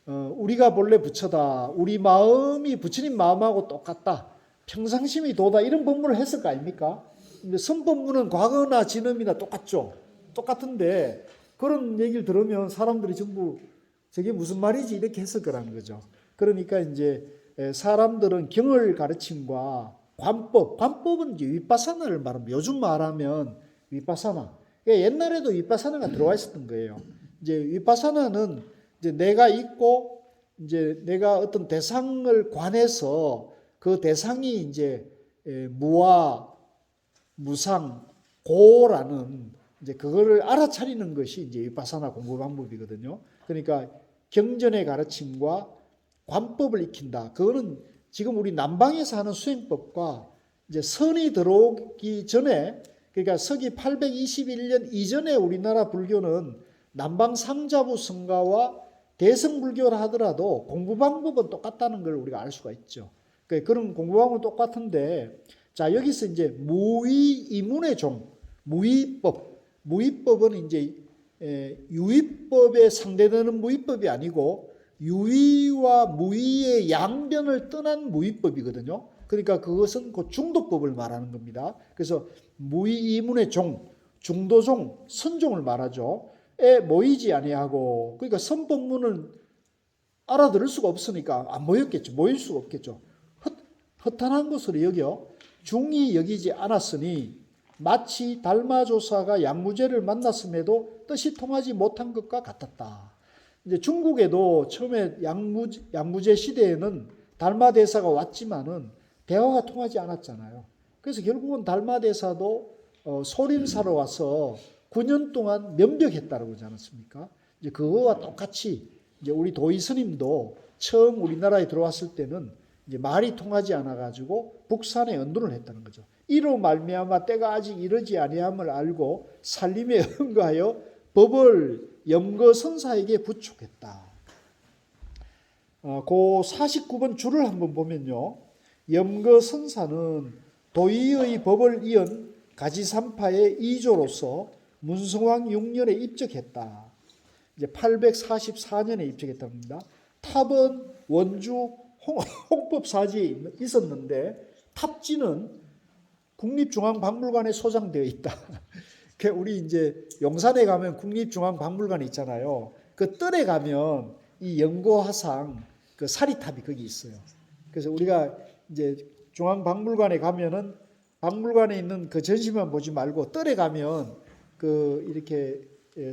우리가 본래 부처다, 우리 마음이 부처님 마음하고 똑같다, 평상심이 도다, 이런 법문을 했을 거 아닙니까? 근데 선법문은 과거나 지금이나 똑같죠. 똑같은데 그런 얘기를 들으면 사람들이 전부 저게 무슨 말이지 이렇게 했을 거라는 거죠. 그러니까 이제 사람들은 경을 가르침과 관법은 이제 윗바사나를 말합니다. 요즘 말하면 윗바사나. 그러니까 옛날에도 윗바사나가 들어와 있었던 거예요. 이제 윗바사나는 이제 내가 있고 이제 내가 어떤 대상을 관해서 그 대상이 이제 무아, 무상, 고라는 이제 그거를 알아차리는 것이 이제 윗바사나 공부 방법이거든요. 그러니까 경전의 가르침과 관법을 익힌다. 그거는 지금 우리 남방에서 하는 수행법과 이제 선이 들어오기 전에, 그러니까 서기 821년 이전에 우리나라 불교는 남방 상자부 성가와 대승불교를 하더라도 공부 방법은 똑같다는 걸 우리가 알 수가 있죠. 그러니까 그런 공부 방법은 똑같은데, 자, 여기서 이제 무의 이문의 종, 무의법은 이제 유의법에 상대되는 무의법이 아니고 유의와 무의의 양변을 떠난 무의법이거든요. 그러니까 그것은 그 중도법을 말하는 겁니다. 그래서 무의 이문의 종, 중도종, 선종을 말하죠. 에 모이지 아니하고, 그러니까 선법문을 알아들을 수가 없으니까 안 모였겠죠. 모일 수가 없겠죠. 허탄한 것으로 여겨 중히 여기지 않았으니 마치 달마조사가 양무제를 만났음에도 뜻이 통하지 못한 것과 같았다. 이제 중국에도 처음에 양무제 시대에는 달마대사가 왔지만은 대화가 통하지 않았잖아요. 그래서 결국은 달마대사도 소림사로 와서 9년 동안 면벽했다고 그러지 않았습니까? 이제 그거와 똑같이 이제 우리 도의 스님도 처음 우리나라에 들어왔을 때는 이제 말이 통하지 않아가지고 북산에 연도를 했다는 거죠. 이로 말미암아 때가 아직 이르지 아니함을 알고 살림에 응가하여 법을 염거선사에게 부촉했다. 그 49번 줄을 한번 보면요. 염거선사는 도의의 법을 이은 가지산파의 2조로서 문성왕 6년에 입적했다. 이제 844년에 입적했답니다. 탑은 원주 홍법사지에 있었는데 탑지는 국립중앙박물관에 소장되어 있다. 우리 이제 용산에 가면 국립중앙박물관이 있잖아요. 그 뜰에 가면 이 연고화상 그 사리탑이 거기 있어요. 그래서 우리가 이제 중앙박물관에 가면은 박물관에 있는 그 전시만 보지 말고 뜰에 가면 그 이렇게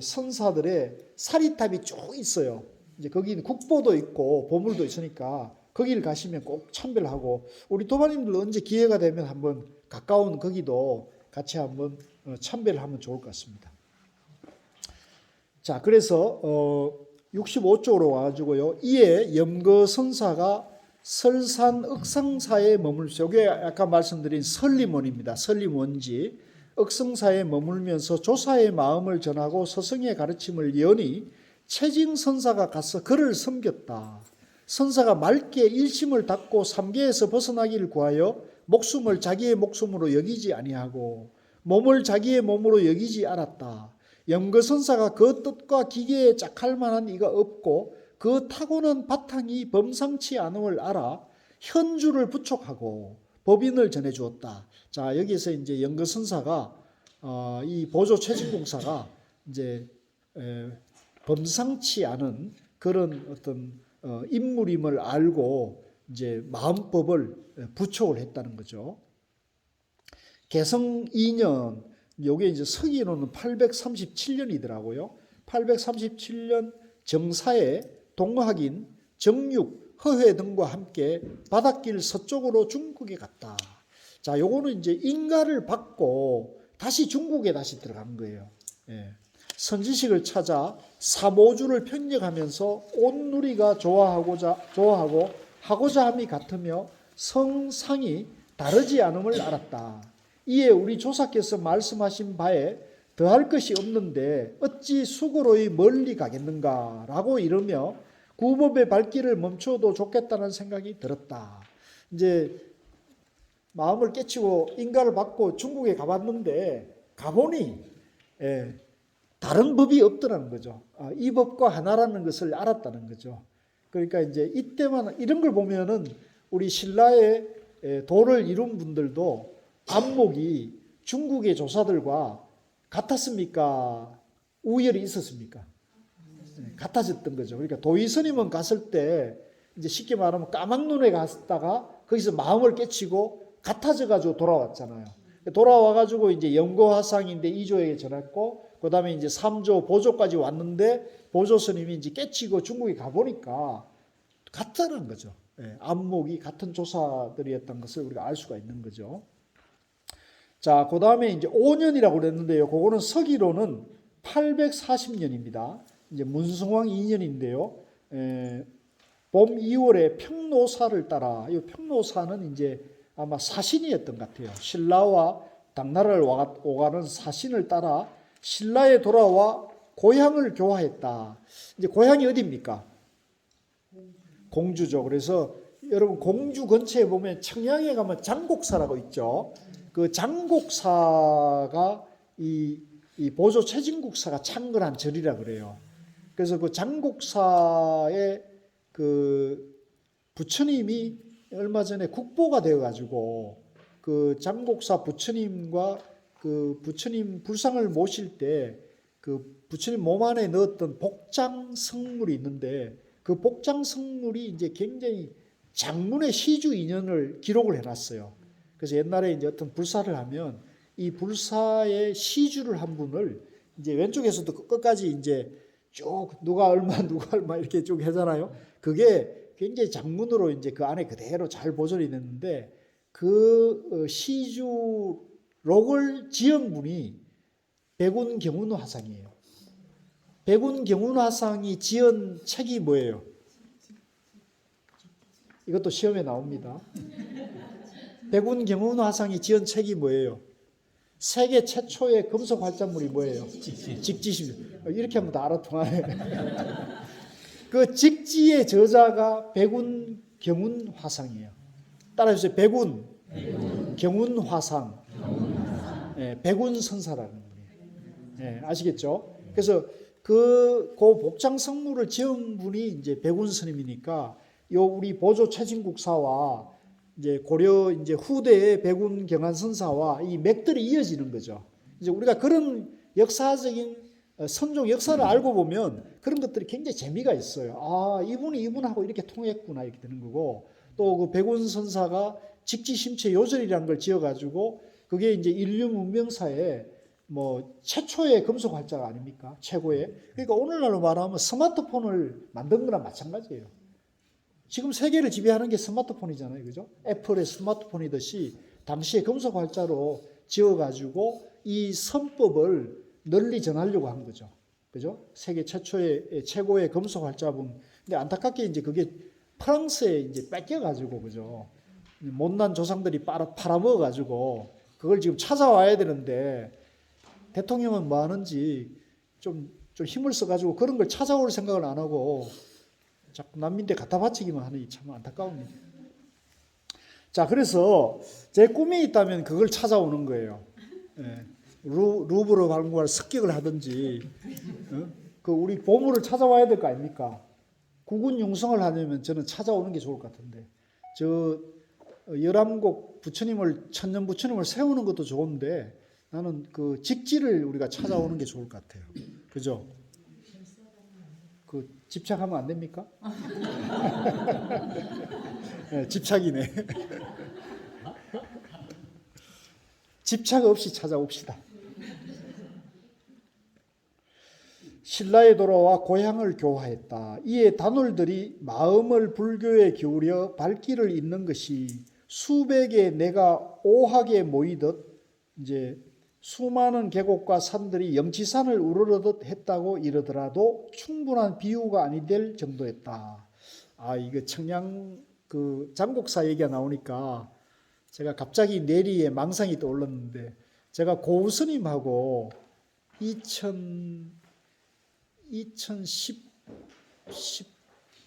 선사들의 사리탑이 쭉 있어요. 이제 거기는 국보도 있고 보물도 있으니까 거기를 가시면 꼭 참배하고, 우리 도마님들 언제 기회가 되면 한번 가까운 거기도 같이 한번 참배를 하면 좋을 것 같습니다. 자, 그래서 65쪽으로 와가지고요. 이에 염거선사가 설산 억상사에 머물면서, 이게 아까 말씀드린 설림원입니다. 설림원지. 억성사에 머물면서 조사의 마음을 전하고 서성의 가르침을 연히 채징선사가 가서 그를 섬겼다. 선사가 맑게 일심을 닫고 삼계에서 벗어나기를 구하여 목숨을 자기의 목숨으로 여기지 아니하고 몸을 자기의 몸으로 여기지 않았다. 염거선사가 그 뜻과 기계에 짝할 만한 이가 없고 그 타고난 바탕이 범상치 않음을 알아 현주를 부촉하고 법인을 전해주었다. 자, 여기서 이제 염거선사가 이 보조 최진공사가 이제 범상치 않은 그런 어떤 인물임을 알고 이제 마음법을 부촉을 했다는 거죠. 개성 2년, 요게 이제 서기로는 837년이더라고요. 837년 정사에 동학인, 정육, 허회 등과 함께 바닷길 서쪽으로 중국에 갔다. 자, 요거는 이제 인가를 받고 다시 중국에 다시 들어간 거예요. 예. 선지식을 찾아 사모주를 편력하면서 온누리가 좋아하고 하고자 함이 같으며 성상이 다르지 않음을 알았다. 이에 우리 조사께서 말씀하신 바에 더할 것이 없는데 어찌 수고로이 멀리 가겠는가라고 이러며 구법의 발길을 멈춰도 좋겠다는 생각이 들었다. 이제 마음을 깨치고 인가를 받고 중국에 가봤는데 가보니 다른 법이 없더라는 거죠. 이 법과 하나라는 것을 알았다는 거죠. 그러니까 이제 이때만 이런 걸 보면은 우리 신라의 도를 이룬 분들도 안목이 중국의 조사들과 같았습니까? 우열이 있었습니까? 같아졌던 거죠. 그러니까 도의스님은 갔을 때 이제 쉽게 말하면 까막눈에 갔다가 거기서 마음을 깨치고 같아져 가지고 돌아왔잖아요. 돌아와 가지고 이제 영고화상인데 이조에게 전했고 그다음에 이제 3조 보조까지 왔는데 보조 스님이 이제 깨치고 중국에 가 보니까 같다는 거죠. 안목이 같은 조사들이었던 것을 우리가 알 수가 있는 거죠. 자, 그다음에 이제 5년이라고 그랬는데요. 그거는 서기로는 840년입니다. 이제 문성왕 2년인데요. 봄 2월에 평노사를 따라, 이 평노사는 이제 아마 사신이었던 것 같아요. 신라와 당나라를 오가는 사신을 따라 신라에 돌아와 고향을 교화했다. 이제 고향이 어디입니까? 공주죠. 그래서 여러분 공주 근처에 보면 청양에 가면 장곡사라고 있죠. 그 장곡사가 이 보조 최진국사가 창건한 절이라 그래요. 그래서 그 장곡사의 그 부처님이 얼마 전에 국보가 되어가지고 그 장곡사 부처님과 그 부처님 불상을 모실 때 그 부처님 몸 안에 넣었던 복장 성물이 있는데 그 복장 성물이 이제 굉장히 장문의 시주 인연을 기록을 해놨어요. 그래서 옛날에 이제 어떤 불사를 하면 이 불사의 시주를 한 분을 이제 왼쪽에서도 끝까지 이제 쭉 누가 얼마 이렇게 쭉 하잖아요. 그게 굉장히 장문으로 이제 그 안에 그대로 잘 보존이 됐는데 그 시주록을 지은 분이 백운경운화상이에요. 백운경운화상이 지은 책이 뭐예요? 이것도 시험에 나옵니다. 백운경운화상이 지은 책이 뭐예요? 세계 최초의 금속 활자물이 뭐예요? 직지심. 이렇게 하면 다 알아통하네. 그 직지의 저자가 백운경운화상이에요. 따라해주세요. 경운화상. 백운선사라는 분이에요. 아시겠죠? 그래서 그 복장 성물을 지은 분이 이제 백운스님이니까 요 우리 보조 최진국사와 이제 고려 이제 후대의 백운 경한선사와 이 맥들이 이어지는 거죠. 이제 우리가 그런 역사적인 선종 역사를 알고 보면 그런 것들이 굉장히 재미가 있어요. 아, 이분이 이분하고 이렇게 통했구나 이렇게 되는 거고 또 그 백운선사가 직지심체 요절이라는 걸 지어가지고 그게 이제 인류 문명사에 뭐 최초의 금속 활자가 아닙니까? 최고의. 그러니까 오늘날로 말하면 스마트폰을 만든 거나 마찬가지예요. 지금 세계를 지배하는 게 스마트폰이잖아요. 그죠? 애플의 스마트폰이듯이 당시에 금속 활자로 지어가지고 이 선법을 널리 전하려고 한 거죠. 그죠? 세계 최초의 최고의 금속 활자분. 근데 안타깝게 이제 그게 프랑스에 이제 뺏겨가지고 그죠? 못난 조상들이 팔아먹어가지고 그걸 지금 찾아와야 되는데 대통령은 뭐 하는지 좀 힘을 써가지고 그런 걸 찾아올 생각을 안 하고 자꾸 난민대 갖다 바치기만 하니 참 안타까웁니다. 자, 그래서 제 꿈이 있다면 그걸 찾아오는 거예요. 예. 루브르 박물관을 습격을 하든지, 그 우리 보물을 찾아와야 될 거 아닙니까? 국군 융성을 하려면 저는 찾아오는 게 좋을 것 같은데, 저 열암곡 부처님을 천년 부처님을 세우는 것도 좋은데 나는 그 직지를 우리가 찾아오는 게 좋을 것 같아요. 그죠? 그 집착하면 안 됩니까? 네, 집착이네. 집착 없이 찾아옵시다. 신라에 돌아와 고향을 교화했다. 이에 단월들이 마음을 불교에 기울여 발길을 잇는 것이 수백의 내가 오하게 모이듯 이제 수많은 계곡과 산들이 영치산을 우러러듯 했다고 이러더라도 충분한 비유가 아니 될 정도였다. 아, 이거 청량 그 장곡사 얘기가 나오니까 제가 갑자기 내리에 망상이 떠올랐는데, 제가 고우 스님하고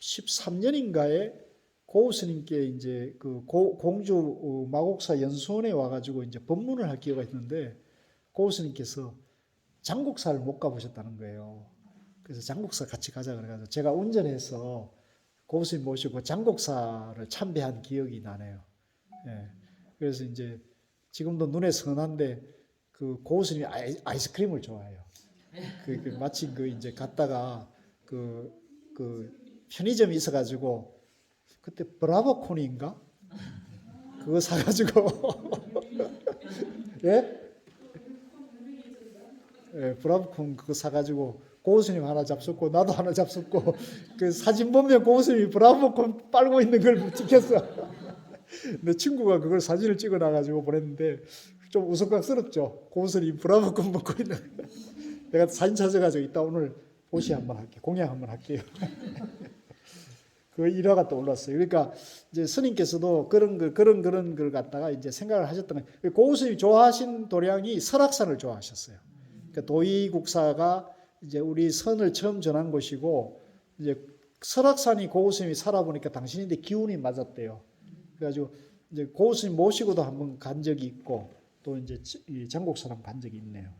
2013년인가에 고우 스님께 이제 그 공주 마곡사 연수원에 와가지고 이제 법문을 할 기회가 있는데, 고우 스님께서 장곡사를 못 가보셨다는 거예요. 그래서 장곡사 같이 가자 그래가지고 제가 운전해서 고우 스님 모시고 장곡사를 참배한 기억이 나네요. 예. 그래서 이제 지금도 눈에 선한데 그 고우 스님이 아이스크림을 좋아해요. 마침 그 이제 갔다가 그 편의점이 있어가지고 그때 브라보콘인가 그거 사가지고 예? 예, 브라보콘 그거 사가지고 고우 스님 하나 잡숫고 나도 하나 잡숫고 그 사진 보면 고우 스님이 브라보콘 빨고 있는 걸 찍혔어. 내 친구가 그걸 사진을 찍어 놔가지고 보냈는데 좀 우스꽝스럽죠. 고우 스님 브라보콘 먹고 있는. 내가 사진 찾아가지고 이따 오늘 보시 한번 할게요. 공양 한번 할게요. 그 일화가 또 올랐어요. 그러니까 이제 스님께서도 그런 걸 갖다가 이제 생각을 하셨던 거예요. 고우 스님이 좋아하신 도량이 설악산을 좋아하셨어요. 그러니까 도의국사가 이제 우리 선을 처음 전한 곳이고, 이제 설악산이 고우 스님이 살아보니까 당신인데 기운이 맞았대요. 그래가지고 이제 고우 스님 모시고도 한번 간 적이 있고, 또 이제 장곡사랑 간 적이 있네요.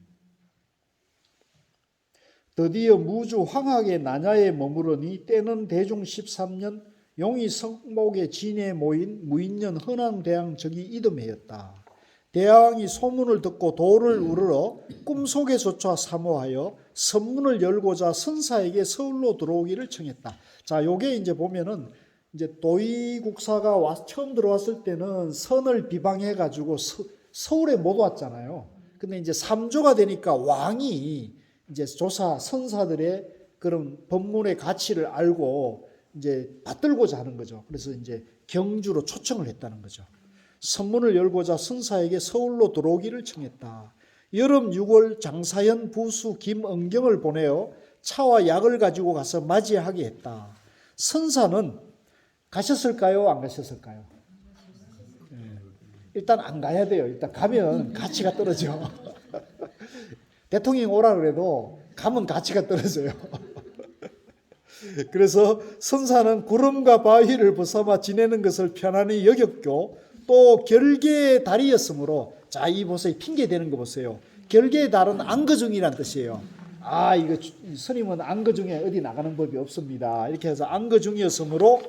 드디어 무주 황학의 나냐에 머무르니 때는 대중 13년 용이 성목의 진에 모인 무인년 헌암대왕 적이 이듬해였다. 대왕이 소문을 듣고 도를 우르러 꿈속에조차 사모하여 선문을 열고자 선사에게 서울로 들어오기를 청했다. 자, 요게 이제 보면은 이제 도의국사가 처음 들어왔을 때는 선을 비방해 가지고 서울에 못 왔잖아요. 근데 이제 3조가 되니까 왕이 이제 조사 선사들의 그런 법문의 가치를 알고 이제 받들고자 하는 거죠. 그래서 이제 경주로 초청을 했다는 거죠. 선문을 열고자 선사에게 서울로 들어오기를 청했다. 여름 6월 장사현 부수 김은경을 보내어 차와 약을 가지고 가서 맞이하게 했다. 선사는 가셨을까요? 안 가셨을까요? 일단 안 가야 돼요. 일단 가면 가치가 떨어져. 대통령이 오라 그래도 가면 가치가 떨어져요. 그래서 선사는 구름과 바위를 벗어마 지내는 것을 편안히 여겼고, 또 결계의 달이었으므로, 자, 이 보세요. 핑계 대는 거 보세요. 결계의 달은 안거중이란 뜻이에요. 아, 이거 스님은 안거중에 어디 나가는 법이 없습니다. 이렇게 해서 안거중이었으므로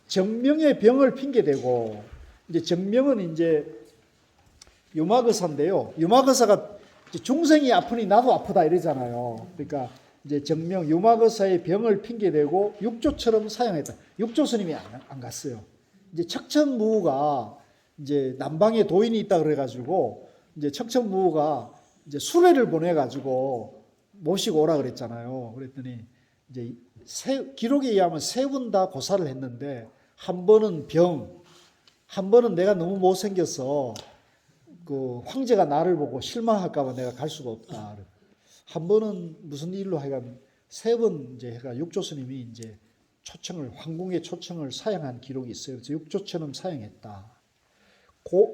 정명의 병을 핑계 대고, 이제 정명은 이제 유마거사인데요. 유마거사가 중생이 아프니 나도 아프다 이러잖아요. 그러니까 이제 정명 유마거사의 병을 핑계대고 육조처럼 사용했다. 육조 스님이 안 갔어요. 이제 척천무후가 이제 남방에 도인이 있다 그래가지고 이제 척천무후가 이제 수레를 보내가지고 모시고 오라 그랬잖아요. 그랬더니 이제 기록에 의하면 3번 다 고사를 했는데, 한 번은 병, 한 번은 내가 너무 못생겨서 그 황제가 나를 보고 실망할까봐 내가 갈 수가 없다. 한 번은 무슨 일로 하여간 3번 이제 해가 육조 스님이 이제 초청을 황궁의 초청을 사양한 기록이 있어요. 그래서 육조처럼 사양했다.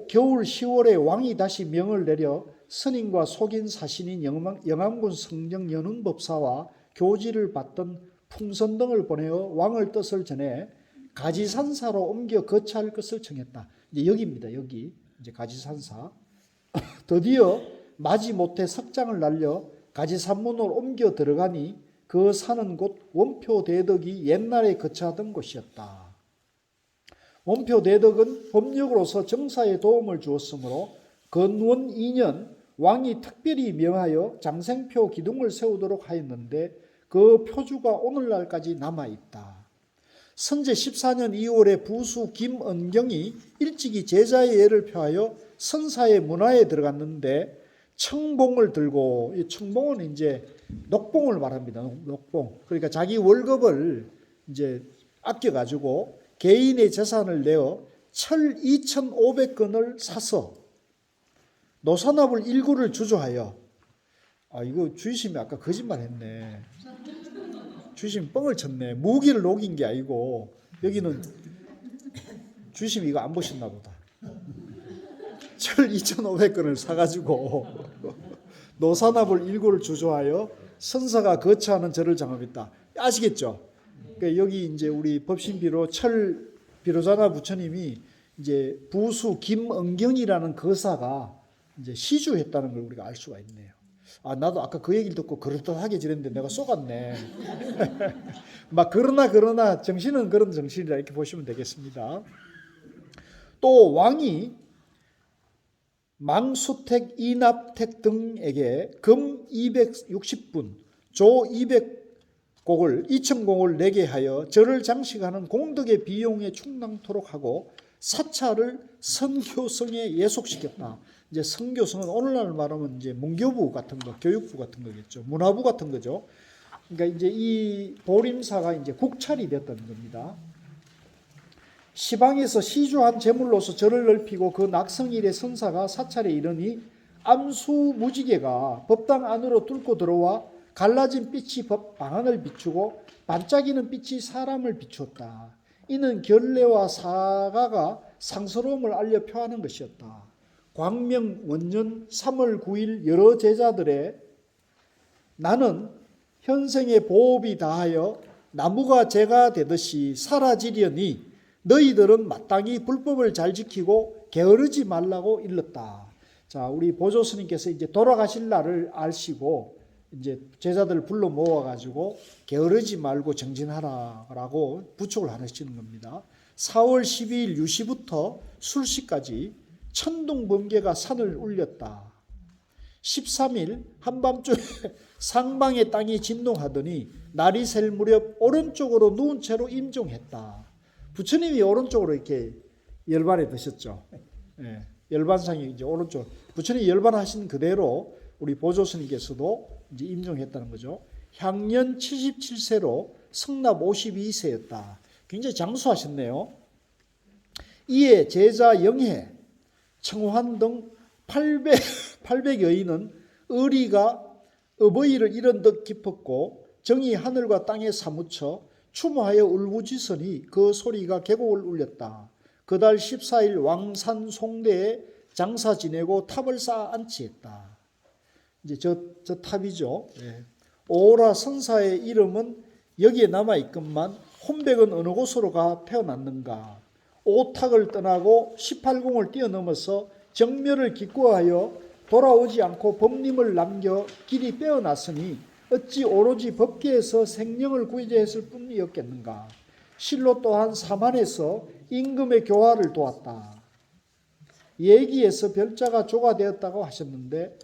겨울 10월에 왕이 다시 명을 내려 선인과 속인 사신인 영암군 성령 연운법사와 교지를 받던 풍선 등을 보내어 왕을 뜻을 전해 가지산사로 옮겨 거처할 것을 청했다. 이제 여기입니다. 여기 이제 가지산사. 드디어 마지못해 석장을 날려 가지산문으로 옮겨 들어가니 그 사는 곳 원표대덕이 옛날에 거처하던 곳이었다. 원표대덕은 법력으로서 정사에 도움을 주었으므로 건원 2년 왕이 특별히 명하여 장생표 기둥을 세우도록 하였는데 그 표주가 오늘날까지 남아있다. 선제 14년 2월에 부수 김은경이 일찍이 제자의 예를 표하여 선사의 문화에 들어갔는데 청봉을 들고, 이 청봉은 이제 녹봉을 말합니다. 녹봉. 그러니까 자기 월급을 이제 아껴가지고 개인의 재산을 내어 철 2,500건을 사서 노산합을 일구를 주조하여, 이거 주의심이 아까 거짓말 했네. 주의심이 뻥을 쳤네. 무기를 녹인 게 아니고 여기는 주의심이 이거 안 보셨나 보다. 철 2,500건을 사가지고 노산합을 일구를 주조하여 선사가 거처하는 절을 장업했다. 아시겠죠? 그러니까 여기 이제 우리 법신비로 철 비로자나 부처님이 이제 부수 김은경이라는 거사가 이제 시주했다는 걸 우리가 알 수가 있네요. 나도 아까 그 얘기를 듣고 그럴듯하게 지냈는데 내가 쏘갔네. 막 그러나 정신은 그런 정신이라 이렇게 보시면 되겠습니다. 또 왕이 망수택, 이납택 등에게 금 260분, 조 200곡을 2,000곡을 내게 하여 절을 장식하는 공덕의 비용에 충당토록 하고 사찰을 선교성에 예속시켰다. 이제 선교성은 오늘날 말하면 이제 문교부 같은 거, 교육부 같은 거겠죠. 문화부 같은 거죠. 그러니까 이제 이 보림사가 이제 국찰이 됐다는 겁니다. 시방에서 시주한 제물로서 절을 넓히고 그 낙성일에 선사가 사찰에 이르니 암수무지개가 법당 안으로 뚫고 들어와 갈라진 빛이 법 방안을 비추고 반짝이는 빛이 사람을 비추었다. 이는 결례와 사가가 상스러움을 알려 표하는 것이었다. 광명 원년 3월 9일 여러 제자들의 나는 현생의 보업이 다하여 나무가 재가 되듯이 사라지려니 너희들은 마땅히 불법을 잘 지키고 게으르지 말라고 일렀다. 자, 우리 보조 스님께서 이제 돌아가실 날을 아시고 이제 제자들을 불러 모아 가지고 게으르지 말고 정진하라라고 부축을 하시는 겁니다. 4월 12일 유시부터 술시까지 천둥 번개가 산을 울렸다. 13일 한밤중에 상방의 땅이 진동하더니 날이 셀 무렵 오른쪽으로 누운 채로 임종했다. 부처님이 오른쪽으로 이렇게 열반에 드셨죠. 예, 열반상이 이제 오른쪽. 부처님이 열반하신 그대로 우리 보조 스님께서도 이제 임종했다는 거죠. 향년 77세로 성납 52세였다. 굉장히 장수하셨네요. 이에 제자 영해, 청환 등 800여인은 의리가 어버이를 잃은 듯 깊었고 정이 하늘과 땅에 사무쳐 추모하여 울부짖으니 그 소리가 계곡을 울렸다. 그달 14일 왕산 송대에 장사 지내고 탑을 쌓아 안치했다. 이제 저 탑이죠. 예. 오라 선사의 이름은 여기에 남아있건만 혼백은 어느 곳으로 가 태어났는가. 오탁을 떠나고 18궁을 뛰어넘어서 정멸을 기구하여 돌아오지 않고 법림을 남겨 길이 빼어났으니 어찌 오로지 법계에서 생명을 구제했을 뿐이었겠는가. 실로 또한 사만에서 임금의 교화를 도왔다. 예기에서 별자가 조가되었다고 하셨는데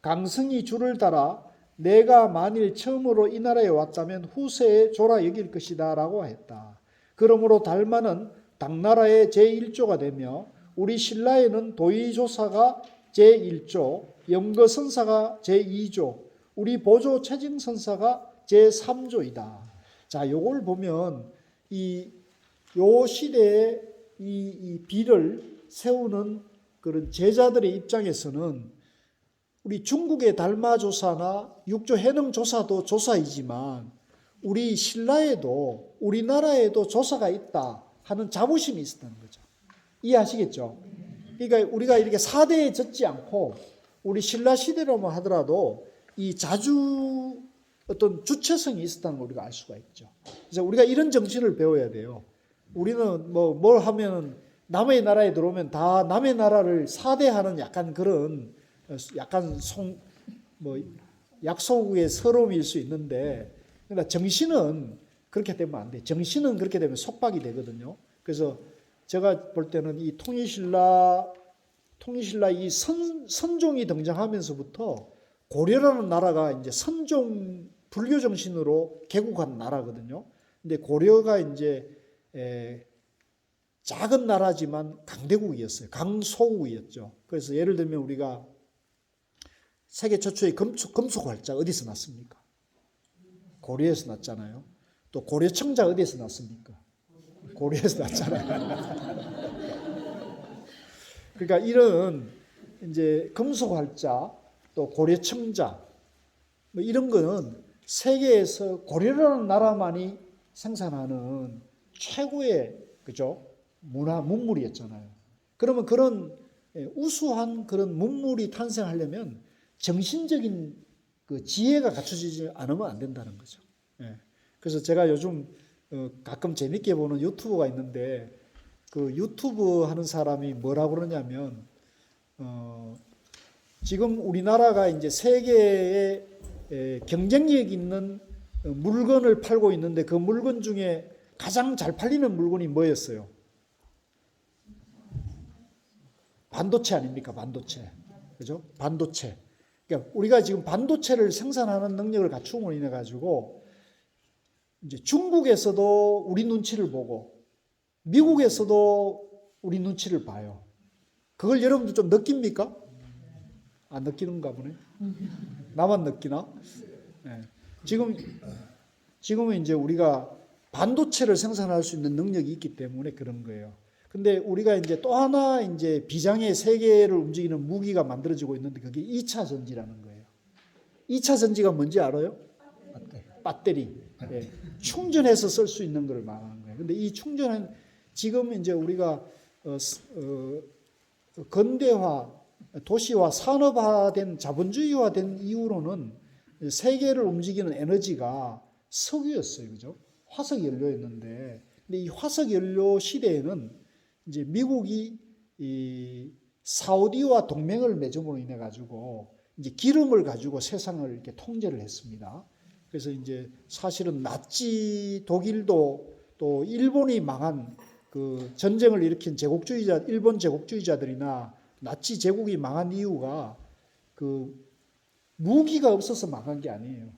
강승이 줄을 달아 내가 만일 처음으로 이 나라에 왔다면 후세에 조라 여길 것이다 라고 했다. 그러므로 달마는 당나라의 제1조가 되며 우리 신라에는 도의조사가 제1조, 염거선사가 제2조, 우리 보조 최징선사가 제3조이다. 자, 요걸 보면 요 시대에 이 비를 세우는 그런 제자들의 입장에서는 우리 중국의 달마조사나 육조 해능조사도 조사이지만 우리 신라에도 우리나라에도 조사가 있다 하는 자부심이 있었다는 거죠. 이해하시겠죠? 그러니까 우리가 이렇게 사대에 젖지 않고 우리 신라 시대로만 하더라도 이 자주 어떤 주체성이 있었다는 걸 우리가 알 수가 있죠. 그래서 우리가 이런 정신을 배워야 돼요. 우리는 뭘 하면 남의 나라에 들어오면 다 남의 나라를 사대하는 약간 그런 약간 약소국의 서러움일 수 있는데, 그러나 정신은 그렇게 되면 안 돼. 정신은 그렇게 되면 속박이 되거든요. 그래서 제가 볼 때는 이 통일신라 이 선종이 등장하면서부터 고려라는 나라가 이제 선종 불교 정신으로 개국한 나라거든요. 근데 고려가 이제 작은 나라지만 강대국이었어요. 강소국이었죠. 그래서 예를 들면 우리가 세계 최초의 금속 활자 어디서 났습니까? 고려에서 났잖아요. 또 고려 청자 어디에서 났습니까? 고려에서 났잖아요. 그러니까 이런 이제 금속 활자 또 고려 청자 뭐 이런 거는 세계에서 고려라는 나라만이 생산하는 최고의 그죠? 문물이었잖아요. 그러면 그런 우수한 그런 문물이 탄생하려면 정신적인 그 지혜가 갖춰지지 않으면 안 된다는 거죠. 그래서 제가 요즘 가끔 재밌게 보는 유튜브가 있는데 그 유튜브 하는 사람이 뭐라고 그러냐면 지금 우리나라가 이제 세계에 경쟁력 있는 물건을 팔고 있는데 그 물건 중에 가장 잘 팔리는 물건이 뭐였어요? 반도체 아닙니까? 반도체. 그죠? 반도체. 그러니까 우리가 지금 반도체를 생산하는 능력을 갖추므로 인해 가지고 이제 중국에서도 우리 눈치를 보고 미국에서도 우리 눈치를 봐요. 그걸 여러분들 좀 느낍니까? 안 느끼는가 보네. 나만 느끼나? 네. 지금은 이제 우리가 반도체를 생산할 수 있는 능력이 있기 때문에 그런 거예요. 근데 우리가 이제 또 하나 이제 비장의 세계를 움직이는 무기가 만들어지고 있는데 그게 2차 전지라는 거예요. 2차 전지가 뭔지 알아요? 배터리. 예. 충전해서 쓸 수 있는 걸 말하는 거예요. 근데 이 충전은 지금 이제 우리가 근대화, 도시화, 산업화된 자본주의화된 이후로는 세계를 움직이는 에너지가 석유였어요, 그죠? 화석 연료였는데, 근데 이 화석 연료 시대에는 이제 미국이 이 사우디와 동맹을 맺음으로 인해 가지고 이제 기름을 가지고 세상을 이렇게 통제를 했습니다. 그래서 이제 사실은 나치 독일도 또 일본이 망한 그 전쟁을 일으킨 일본 제국주의자들이나 나치 제국이 망한 이유가 그 무기가 없어서 망한 게 아니에요.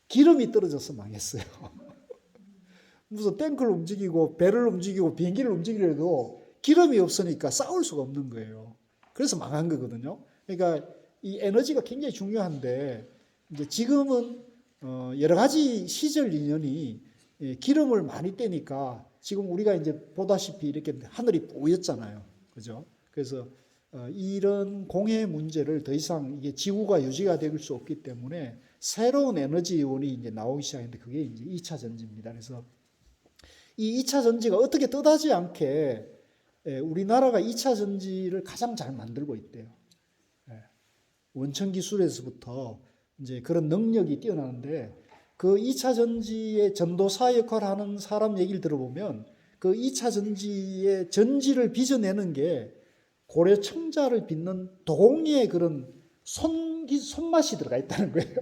기름이 떨어져서 망했어요. 무슨 탱크를 움직이고 배를 움직이고 비행기를 움직이려도 기름이 없으니까 싸울 수가 없는 거예요. 그래서 망한 거거든요. 그러니까 이 에너지가 굉장히 중요한데 이제 지금은 여러 가지 시절 인연이 기름을 많이 떼니까 지금 우리가 이제 보다시피 이렇게 하늘이 뽀얗잖아요. 그죠? 그래서 이런 공해 문제를 더 이상 이게 지구가 유지가 될 수 없기 때문에 새로운 에너지원이 이제 나오기 시작했는데 그게 이제 2차 전지입니다. 그래서 이 2차 전지가 어떻게 뜻하지 않게 우리나라가 2차 전지를 가장 잘 만들고 있대요. 원천 기술에서부터 이제 그런 능력이 뛰어나는데 그 2차 전지의 전도사 역할을 하는 사람 얘기를 들어보면 그 2차 전지의 전지를 빚어내는 게 고려 청자를 빚는 도공의 그런 손맛이 들어가 있다는 거예요.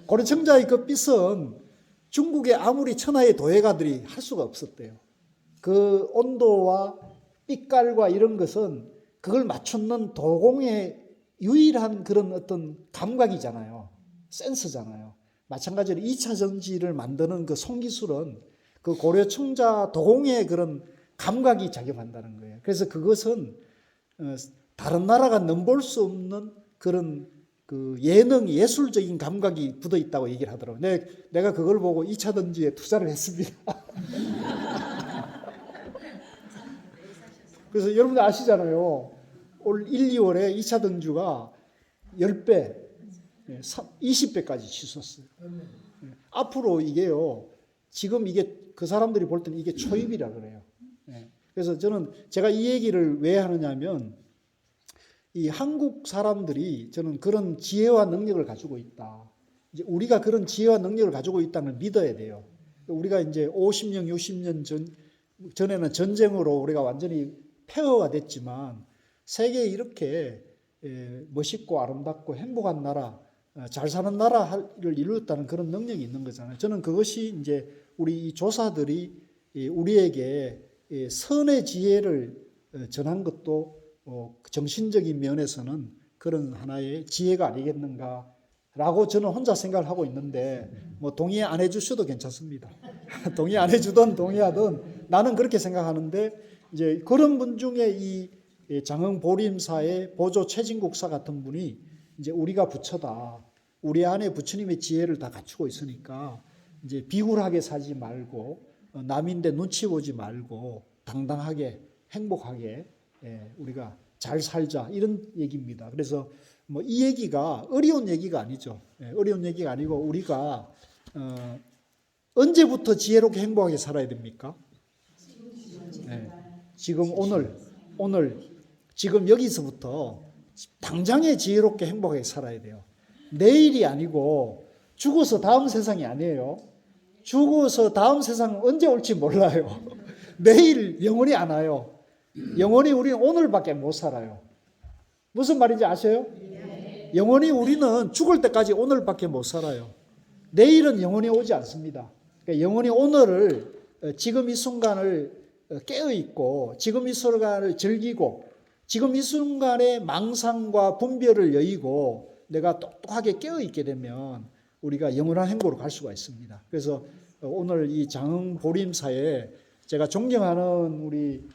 고려 청자의 그 빚은 중국의 아무리 천하의 도예가들이 할 수가 없었대요. 그 온도와 빛깔과 이런 것은 그걸 맞추는 도공의 유일한 그런 어떤 감각이잖아요. 센서잖아요. 마찬가지로 2차 전지를 만드는 그 손기술은 그 고려 청자 도공의 그런 감각이 작용한다는 거예요. 그래서 그것은 다른 나라가 넘볼 수 없는 그런 그 예술적인 감각이 묻어 있다고 얘기를 하더라고요. 내가 그걸 보고 2차 전지에 투자를 했습니다. 그래서 여러분들 아시잖아요. 올 1, 2월에 2차 전지가 10배, 20배까지 치솟았어요. 앞으로 이게요. 지금 이게 그 사람들이 볼 때는 이게 초입이라 그래요. 그래서 제가 이 얘기를 왜 하느냐면 이 한국 사람들이 저는 그런 지혜와 능력을 가지고 있다. 이제 우리가 그런 지혜와 능력을 가지고 있다는 걸 믿어야 돼요. 우리가 이제 50년, 60년 전에는 전쟁으로 우리가 완전히 폐허가 됐지만 세계에 이렇게 멋있고 아름답고 행복한 나라, 잘 사는 나라를 이루었다는 그런 능력이 있는 거잖아요. 저는 그것이 이제 우리 이 조사들이 우리에게 선의 지혜를 전한 것도 정신적인 면에서는 그런 하나의 지혜가 아니겠는가라고 저는 혼자 생각을 하고 있는데 뭐 동의 안 해주셔도 괜찮습니다. 동의 안 해주든 동의하든 나는 그렇게 생각하는데 이제 그런 분 중에 이 장흥보림사의 보조 최진국사 같은 분이 이제 우리가 부처다. 우리 안에 부처님의 지혜를 다 갖추고 있으니까 이제 비굴하게 살지 말고 남인데 눈치 보지 말고 당당하게 행복하게 우리가 잘 살자 이런 얘기입니다. 그래서 뭐 이 얘기가 어려운 얘기가 아니죠. 어려운 얘기가 아니고 우리가 언제부터 지혜롭게 행복하게 살아야 됩니까? 지금 오늘 지금 여기서부터 당장에 지혜롭게 행복하게 살아야 돼요. 내일이 아니고 죽어서 다음 세상이 아니에요. 죽어서 다음 세상은 언제 올지 몰라요. 내일 영원히 안 와요. 영원히 우리는 오늘밖에 못 살아요. 무슨 말인지 아세요? 영원히 우리는 죽을 때까지 오늘밖에 못 살아요. 내일은 영원히 오지 않습니다. 그러니까 영원히 오늘을 지금 이 순간을 깨어있고 지금 이 순간을 즐기고 지금 이 순간에 망상과 분별을 여의고 내가 똑똑하게 깨어있게 되면 우리가 영원한 행복으로 갈 수가 있습니다. 그래서 오늘 이 장흥보림사에 제가 존경하는 우리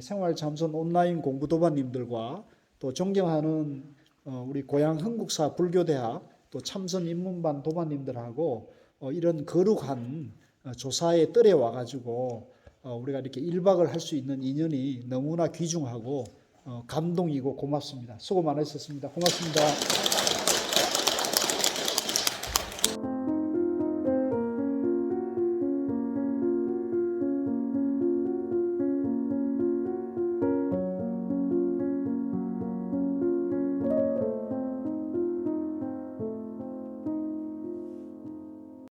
생활참선 온라인 공부도반님들과 또 존경하는 우리 고향 흥국사 불교대학 또 참선 입문반 도반님들하고 이런 거룩한 조사의 뜰에 와가지고 우리가 이렇게 1박을 할 수 있는 인연이 너무나 귀중하고 감동이고 고맙습니다. 수고 많으셨습니다. 고맙습니다.